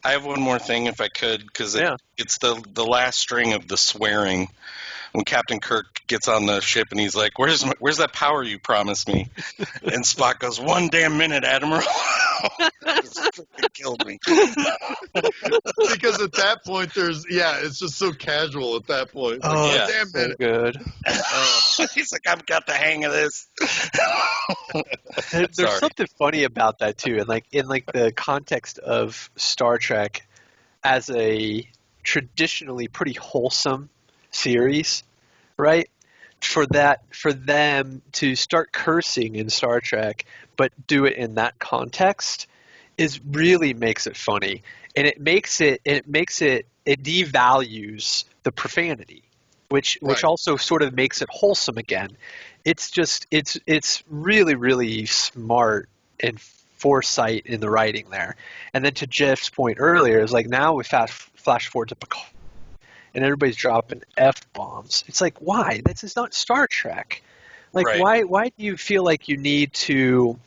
S3: I have one more thing, if I could, because it's the last string of the swearing. When Captain Kirk gets on the ship and he's like, "Where's that power you promised me?" And Spock goes, "1 damn minute, Admiral." It killed me.
S1: Because at that point, it's just so casual at that point. It's like,
S2: Oh,
S3: yeah.
S1: damn
S2: so
S1: minute.
S2: good.
S3: He's like, "I've got the hang of this."
S2: There's
S3: Sorry.
S2: something funny about that too, and in the context of Star Trek as a traditionally pretty wholesome series, right? For them to start cursing in Star Trek, but do it in that context, really makes it funny, and it devalues the profanity, which
S1: Right.
S2: also sort of makes it wholesome again. It's really, really smart and foresight in the writing there. And then to Jeff's point earlier, is like now we flash forward to Picard, and everybody's dropping F-bombs. It's like, why? This is not Star Trek. Like,
S3: Right.
S2: why do you feel like you need to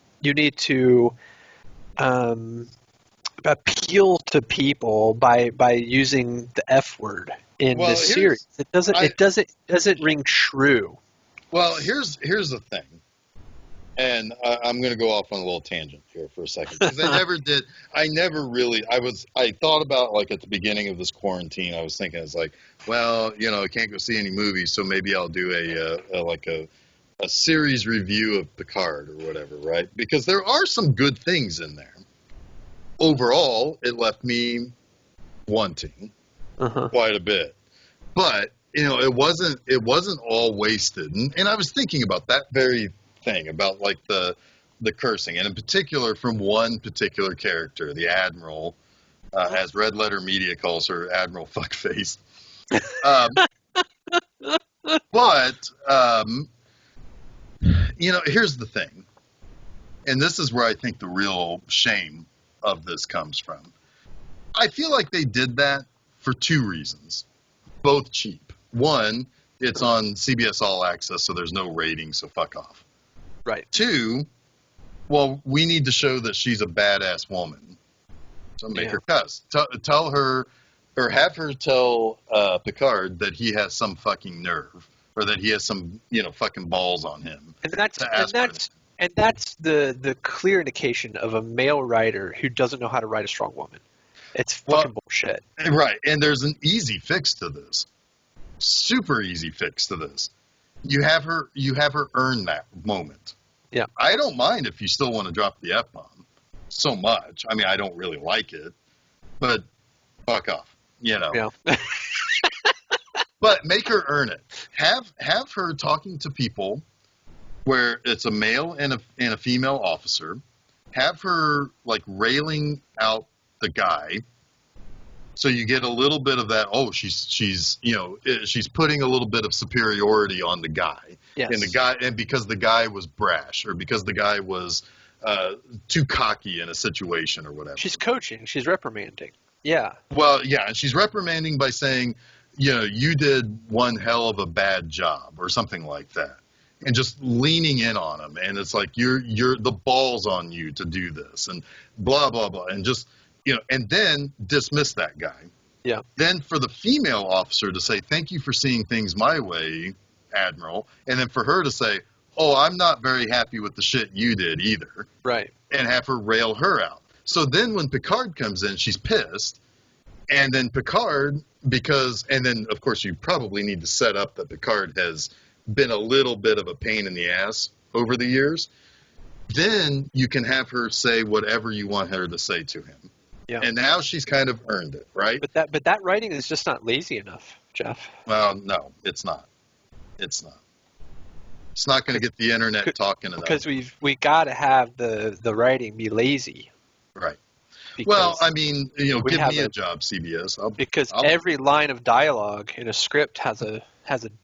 S2: appeal to people by using the F word in
S1: Well,
S2: this series? It doesn't ring true.
S1: Well, here's the thing. And I'm going to go off on a little tangent here for a second because I never did. I never really. I thought about like at the beginning of this quarantine. I was thinking it's like, well, I can't go see any movies, so maybe I'll do a series review of Picard or whatever, right? Because there are some good things in there. Overall, it left me wanting quite a bit, but it wasn't all wasted. And I was thinking about that very thing about like the cursing, and in particular from one particular character, the Admiral, as Red Letter Media calls her, Admiral Fuckface. But here's the thing, and this is where I think the real shame of this comes from. I feel like they did that for two reasons, both cheap. One, it's on CBS All Access, so there's no rating, so fuck off.
S2: Right.
S1: Two, well, we need to show that she's a badass woman, so make her cuss. Tell her, or have her tell Picard that he has some fucking nerve, or that he has some fucking balls on him.
S2: And that's the clear indication of a male writer who doesn't know how to write a strong woman. It's fucking bullshit.
S1: Right, and there's an easy fix to this. Super easy fix to this. You have her earn that moment.
S2: Yeah.
S1: I don't mind if you still want to drop the F-bomb so much. I mean, I don't really like it, but fuck off,
S2: Yeah.
S1: But make her earn it. Have her talking to people where it's a male and a female officer. Have her like railing out the guy, so you get a little bit of that. Oh, she's putting a little bit of superiority on the guy,
S2: yes.
S1: and because the guy was brash, or because the guy was too cocky in a situation or whatever.
S2: She's coaching. She's reprimanding. Yeah.
S1: Well, yeah, and she's reprimanding by saying, you did one hell of a bad job or something like that. And just leaning in on him, and it's like you're the balls on you to do this, and blah blah blah, and just and then dismiss that guy.
S2: Yeah.
S1: Then for the female officer to say, "Thank you for seeing things my way, Admiral," and then for her to say, "Oh, I'm not very happy with the shit you did either,"
S2: right?
S1: And have her rail her out. So then when Picard comes in, she's pissed, and then Picard and then of course you probably need to set up that Picard has been a little bit of a pain in the ass over the years. Then you can have her say whatever you want her to say to him.
S2: Yeah.
S1: And now she's kind of earned it, right?
S2: But that writing is just not lazy enough, Jeff.
S1: Well, no, it's not. It's not. It's not going to get the internet talking enough.
S2: Because we got to have the writing be lazy.
S1: Right. Well, I mean, give me a job, CBS. I'll
S2: every line of dialogue in a script has a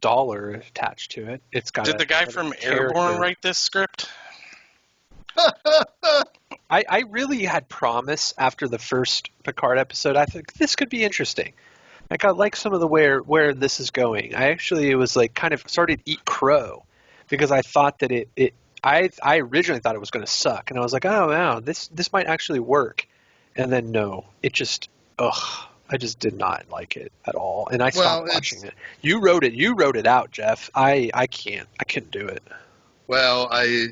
S2: dollar attached to it. It's got.
S3: Did the guy from Airborne write this script?
S2: I really had promise after the first Picard episode. I think this could be interesting. Like I like some of the where this is going. I actually was like kind of started to eat crow because I thought that I originally thought it was going to suck, and I was like, oh wow, this might actually work. And then no, it just I just did not like it at all, and I stopped watching it. You wrote it out, Jeff. I couldn't do it.
S1: Well, I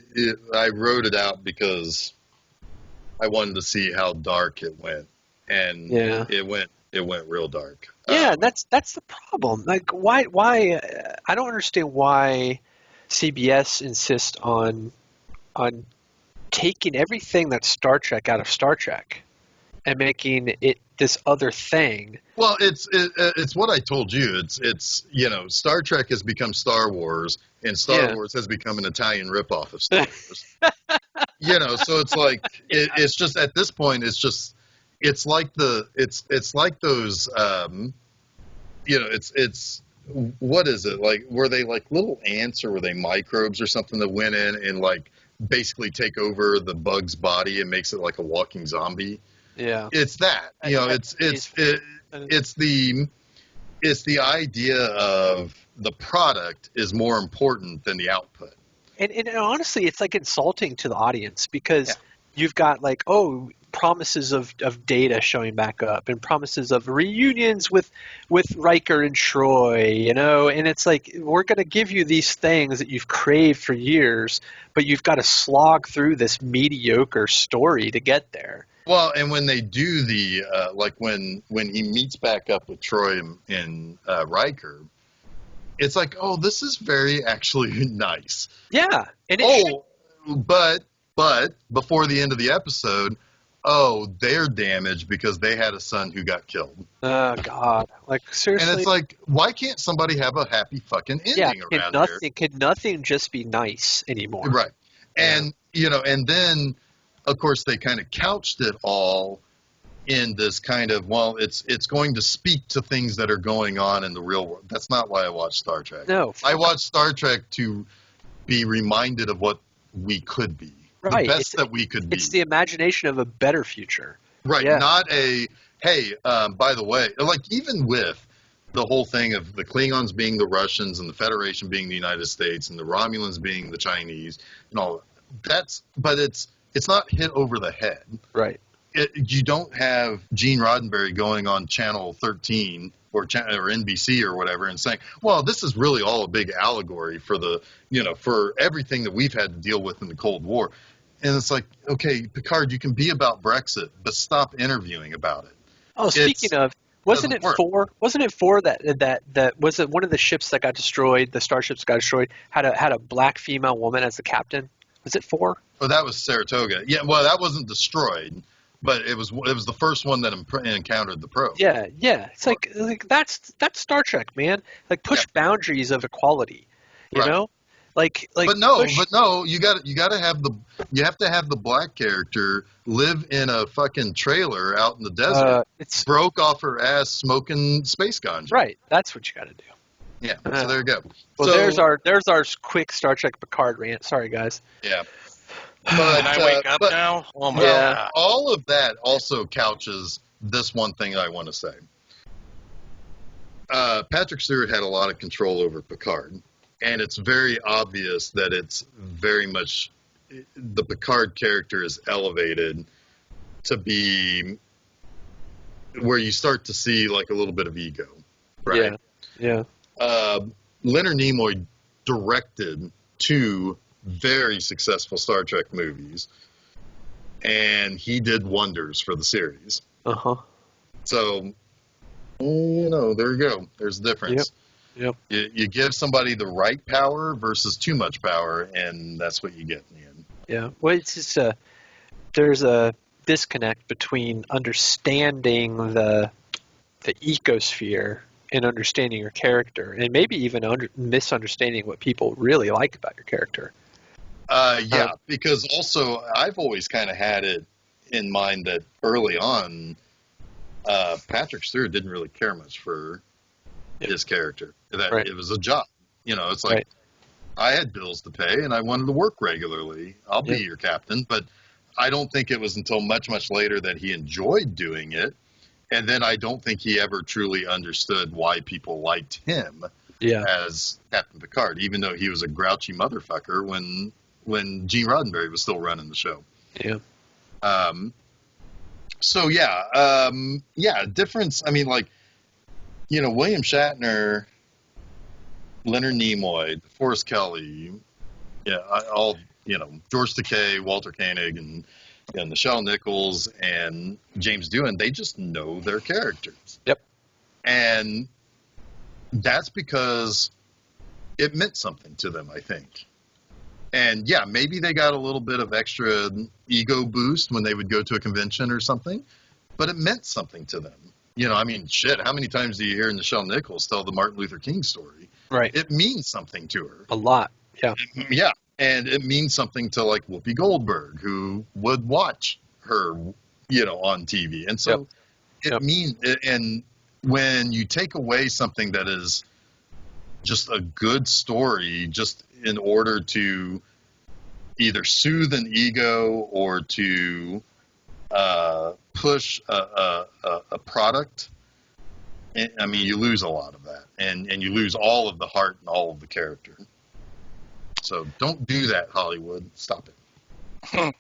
S1: wrote it out because I wanted to see how dark it went, and it went real dark.
S2: Yeah, that's the problem. Like, why? I don't understand why CBS insists on taking everything that's Star Trek out of Star Trek and making it this other thing.
S1: Well, it's what I told you. It's Star Trek has become Star Wars, and Star Wars has become an Italian ripoff of Star Wars. So it's like it's just at this point it's like those it's what is it like? Were they like little ants, or were they microbes or something that went in and like basically take over the bug's body and makes it like a walking zombie?
S2: Yeah,
S1: it's that. It's the idea of the product is more important than the output.
S2: And honestly, it's like insulting to the audience because you've got like, oh, promises of Data showing back up and promises of reunions with Riker and Troy, and it's like, we're going to give you these things that you've craved for years, but you've got to slog through this mediocre story to get there.
S1: Well, and when they do the like when he meets back up with Troy and Riker, it's like, oh, this is very actually nice.
S2: Yeah, and
S1: but before the end of the episode, oh, they're damaged because they had a son who got killed.
S2: Oh God, like seriously.
S1: And it's like, why can't somebody have a happy fucking ending around here?
S2: Could nothing just be nice anymore?
S1: Right, and and then of course they kind of couched it all in this kind of, well, it's going to speak to things that are going on in the real world. That's not why I watch Star Trek.
S2: No,
S1: I watch Star Trek to be reminded of what we could be.
S2: Right.
S1: The best that we could be.
S2: It's the imagination of a better future.
S1: Right.
S2: Yeah.
S1: Not a, hey, by the way, like even with the whole thing of the Klingons being the Russians and the Federation being the United States and the Romulans being the Chinese and all but it's not hit over the head.
S2: Right.
S1: You don't have Gene Roddenberry going on Channel 13 or NBC or whatever and saying, well, this is really all a big allegory for for everything that we've had to deal with in the Cold War. And it's like, okay, Picard, you can be about Brexit, but stop interviewing about it.
S2: Oh, speaking of, wasn't it four that was it one of the ships that got destroyed, the starships got destroyed, had a black female woman as the captain? Was it 4?
S1: Oh, that was Saratoga. Yeah, well, that wasn't destroyed. But it was the first one that encountered the probe.
S2: Yeah. It's like that's Star Trek, man. Like push boundaries of equality, you know. Like.
S1: But no, you have to have the black character live in a fucking trailer out in the desert. It's broke off her ass smoking space ganja.
S2: Right. That's what you got to do.
S1: Yeah. So there you go.
S2: Well, there's our quick Star Trek Picard rant. Sorry, guys.
S1: Yeah.
S3: But, Can I wake up now? Oh my God.
S1: All of that also couches this one thing I want to say. Patrick Stewart had a lot of control over Picard, and it's very obvious that it's very much the Picard character is elevated to be where you start to see like a little bit of ego, right?
S2: Yeah.
S1: Leonard Nimoy directed 2 very successful Star Trek movies, and he did wonders for the series. So, there you go. There's a difference.
S2: Yep.
S1: You give somebody the right power versus too much power, and that's what you get in the end.
S2: Yeah. Well, it's just there's a disconnect between understanding the ecosphere and understanding your character, and maybe even misunderstanding what people really like about your character.
S1: Because also I've always kind of had it in mind that early on, Patrick Stewart didn't really care much for his character. That it was a job. It's like I had bills to pay and I wanted to work regularly. I'll be your captain, but I don't think it was until much, much later that he enjoyed doing it. And then I don't think he ever truly understood why people liked him as Captain Picard, even though he was a grouchy motherfucker when Gene Roddenberry was still running the show.
S2: Yeah.
S1: Difference. I mean, like, William Shatner, Leonard Nimoy, Forrest Kelly, George Takei, Walter Koenig, and Nichelle Nichols and James Doohan, they just know their characters.
S2: Yep.
S1: And that's because it meant something to them, I think. And maybe they got a little bit of extra ego boost when they would go to a convention or something, but it meant something to them. I mean, shit, how many times do you hear Nichelle Nichols tell the Martin Luther King story?
S2: Right.
S1: It means something to her.
S2: A lot. Yeah.
S1: Yeah. And it means something to like Whoopi Goldberg, who would watch her, on TV. And so it means, and when you take away something that is just a good story, just in order to either soothe an ego or to push a product, I mean, you lose a lot of that, and you lose all of the heart and all of the character. So don't do that, Hollywood. Stop it.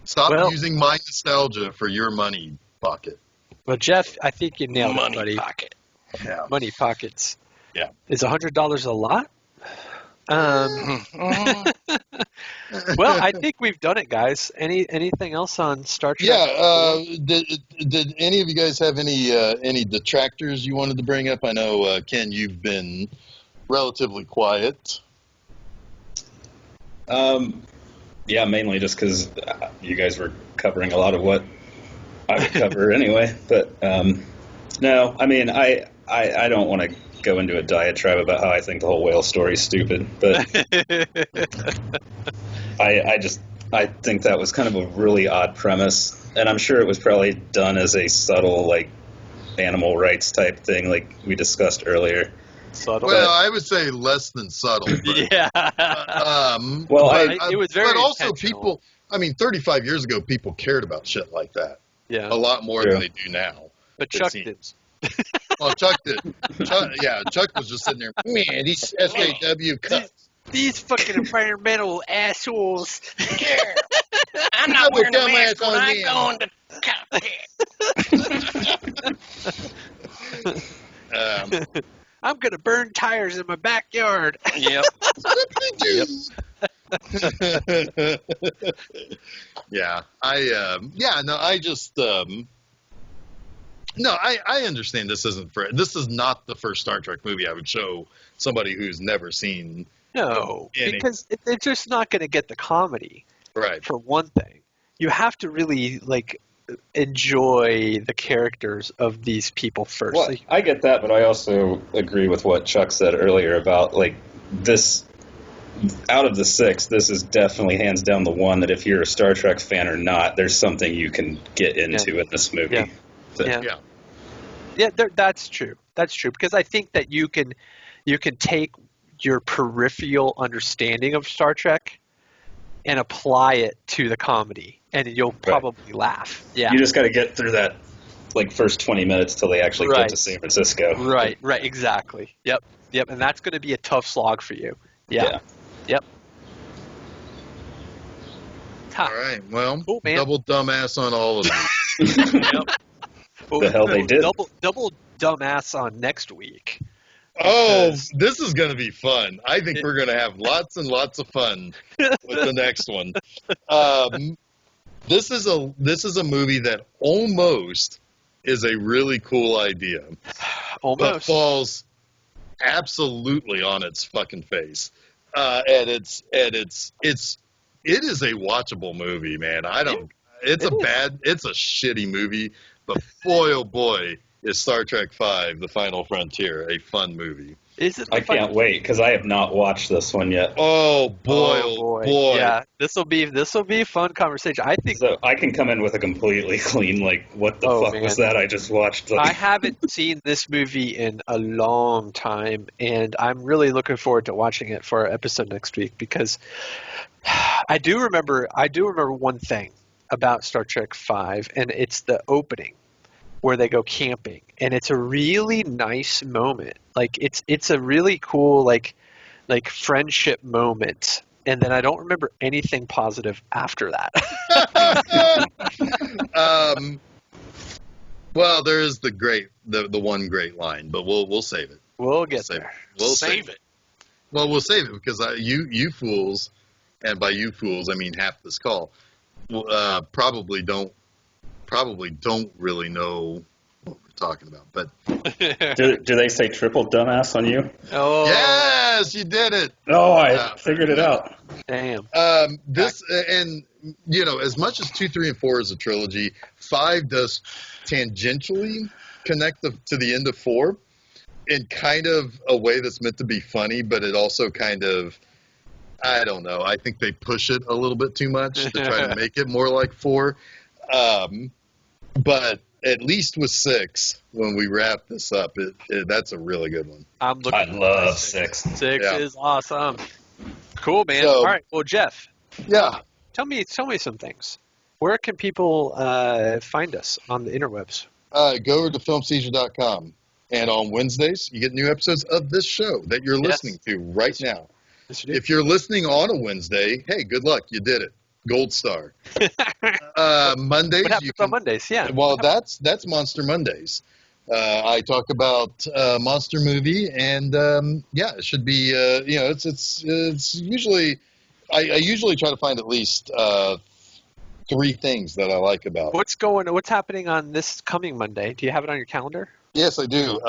S1: Stop using my nostalgia for your money pocket.
S2: Well, Jeff, I think you nailed
S3: Money
S2: it, buddy.
S3: pocket.
S1: Yeah.
S2: Money pockets.
S1: Yeah.
S2: Is $100 a lot? Well, I think we've done it, guys. Anything else on Star Trek?
S1: Yeah. Did any of you guys have any detractors you wanted to bring up? I know, Ken, you've been relatively quiet.
S4: Yeah, mainly just because you guys were covering a lot of what I would cover anyway. But no, I mean, I don't want to go into a diatribe about how I think the whole whale story is stupid, but I think that was kind of a really odd premise, and I'm sure it was probably done as a subtle, like, animal rights type thing, like we discussed earlier.
S2: Subtle.
S1: Well, I would say less than subtle. But,
S2: Yeah.
S1: it
S2: was very
S1: But also,
S2: intentional.
S1: people. I mean, 35 years ago, people cared about shit like that
S2: Yeah.
S1: a lot more than they do now.
S2: But Chuck did.
S1: Well, Chuck did. Chuck was just sitting there. Man, these SAW cuts.
S2: These fucking environmental assholes.
S3: Yeah. I'm not wearing a mask when I'm going to cockpit.
S2: I'm gonna burn tires in my backyard.
S3: Yep.
S1: Yeah, I understand this isn't this is not the first Star Trek movie I would show somebody who's never seen.
S2: No, because they're just not going to get the comedy.
S1: Right.
S2: For one thing, you have to really enjoy the characters of these people first.
S4: Well, I get that, but I also agree with what Chuck said earlier about this. Out of the 6, this is definitely hands down the one that if you're a Star Trek fan or not, there's something you can get into in this movie.
S2: Yeah. Yeah, that's true. That's true, because I think that you can take your peripheral understanding of Star Trek and apply it to the comedy, and you'll probably laugh. Yeah,
S4: you just got to get through that first 20 minutes till they actually get to San Francisco.
S2: Right, exactly. Yep, and that's going to be a tough slog for you. Yeah. Yep.
S1: All right. Well,
S2: cool, man.
S1: Double dumbass on all of you.
S2: Yep.
S4: The hell they did.
S2: Double dumbass on next week.
S1: Oh, this is going to be fun. I think we're going to have lots and lots of fun with the next one. This is a movie that almost is a really cool idea, but falls absolutely on its fucking face. And it is a watchable movie, man. It's a shitty movie, but boy, oh boy, is Star Trek V: The Final Frontier a fun movie.
S2: Is it?
S4: I can't wait because I have not watched this one yet.
S1: Oh boy.
S2: Yeah, this will be a fun conversation. I think
S4: so. I can come in with a completely clean, what the fuck was that I just watched?
S2: I haven't seen this movie in a long time, and I'm really looking forward to watching it for our episode next week, because I do remember one thing about Star Trek V, and it's the opening where they go camping, and it's a really nice moment. It's a really cool friendship moment, and then I don't remember anything positive after that.
S1: Well, there is the one great line, but we'll save it.
S2: We'll get there.
S1: We'll save it. Well, we'll save it because you fools, and by you fools I mean half this call, probably don't really know what we're talking about. But
S4: do they say triple dumbass on you?
S2: Oh,
S1: yes, you did it.
S4: Oh, I figured it out.
S2: Damn.
S1: This and as much as 2, 3, and 4 is a trilogy, 5 does tangentially connect to the end of 4 in kind of a way that's meant to be funny, but it also kind of, I don't know, I think they push it a little bit too much to try to make it more like 4. But at least with 6, when we wrap this up, that's a really good one.
S4: I love 6.
S2: 6 is awesome. Cool, man.
S1: So,
S2: all right. Well, Jeff.
S1: Yeah.
S2: Tell me some things. Where can people find us on the interwebs?
S1: Go over to filmseizure.com. And on Wednesdays, you get new episodes of this show that you're listening to right now.
S2: Yes, you do.
S1: If you're listening on a Wednesday, hey, good luck. You did it. Gold star. Mondays.
S2: What happens on Mondays? Yeah.
S1: Well, that's Monster Mondays. I talk about monster movie, and it should be. It's usually. I usually try to find at least 3 things that I like about it.
S2: What's happening on this coming Monday? Do you have it on your calendar?
S1: Yes, I do.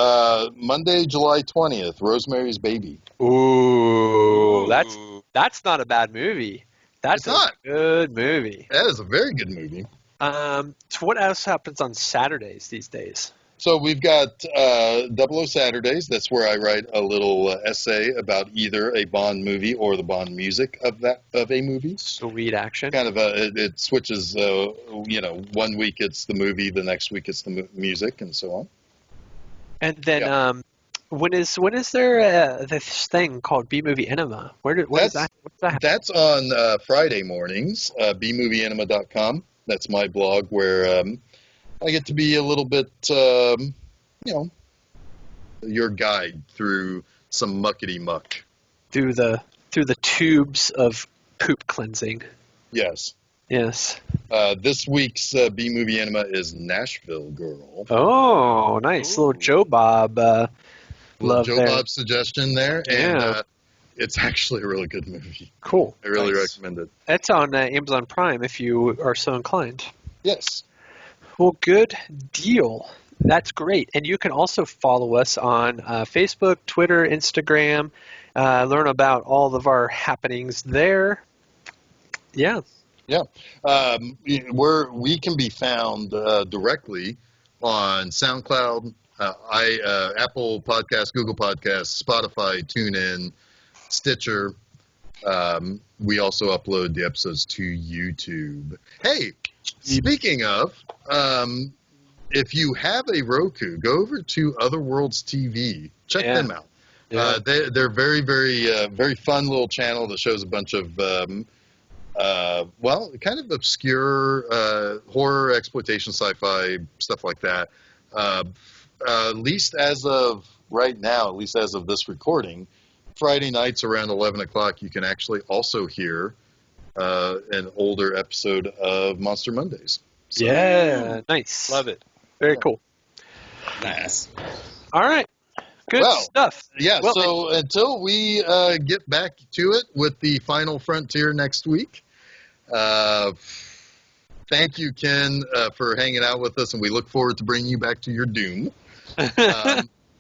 S1: Monday, July 20th, Rosemary's Baby.
S2: Ooh, that's not a bad movie. That's
S1: It's not.
S2: a good movie.
S1: That is a very good movie.
S2: So what else happens on Saturdays these days?
S1: So we've got 00 Saturdays. That's where I write a little essay about either a Bond movie or the Bond music of a movie.
S2: Sweet action.
S1: Kind of it switches. 1 week it's the movie, the next week it's the music, and so on.
S2: And then when is there this thing called B Movie Enema? What is that? What's that?
S1: That's on Friday mornings. bmovieenema.com. That's my blog where I get to be a little bit, your guide through some muckety muck.
S2: Through the tubes of poop cleansing.
S1: Yes.
S2: Yes.
S1: This week's B Movie Enema is Nashville Girl.
S2: Oh, nice.
S3: Ooh.
S2: Little Joe Bob love
S1: Joe
S2: there.
S1: Bob suggestion there.
S2: Yeah.
S1: And it's actually a really good movie.
S2: Cool.
S1: I really
S3: Nice.
S1: recommend it.
S2: That's on Amazon Prime if you are so inclined.
S1: Yes.
S2: Well, good deal. That's great. And you can also follow us on Facebook, Twitter, Instagram, learn about all of our happenings there. Yeah.
S1: Yeah. We can be found directly on SoundCloud, Apple Podcasts, Google Podcasts, Spotify, TuneIn, Stitcher. We also upload the episodes to YouTube. Hey, speaking of, if you have a Roku, go over to Other Worlds TV. Check
S2: Yeah.
S1: them out.
S2: Yeah.
S1: They're very, very, very fun little channel that shows a bunch of, kind of obscure horror, exploitation, sci-fi, stuff like that. At least as of right now, at least as of this recording, Friday nights around 11 o'clock, you can actually also hear an older episode of Monster Mondays. So,
S2: Yeah. Nice.
S3: Love it.
S2: Very cool.
S4: Nice.
S2: All right. Good
S1: Well,
S2: stuff.
S1: Yeah,
S2: Well,
S1: so until we get back to it with the final frontier next week, thank you, Ken, for hanging out with us, and we look forward to bringing you back to your doom.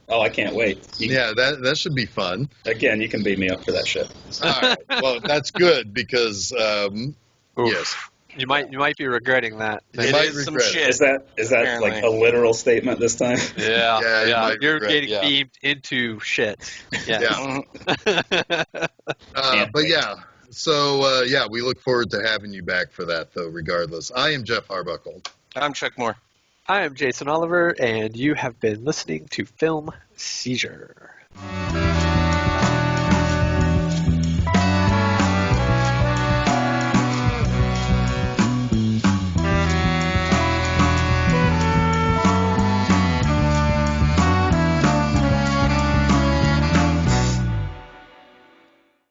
S4: Oh, I can't wait.
S1: Yeah, that should be fun.
S4: Again, you can beat me up for that shit.
S1: All right. Well, that's good because,
S2: Oof.
S1: yes.
S2: You might be regretting that.
S1: You
S3: It
S1: might
S3: is some
S1: regret it.
S3: shit.
S4: Is that
S3: Apparently.
S4: like a literal statement this time?
S2: Yeah.
S1: Yeah, you might
S2: You're
S1: regret,
S2: getting
S1: yeah.
S2: beamed into shit. Yeah.
S1: Yeah. But yeah, so we look forward to having you back for that, though, regardless. I am Jeff Harbuckle.
S3: I'm Chuck Moore.
S2: I am Jason Oliver, and you have been listening to Film Seizure.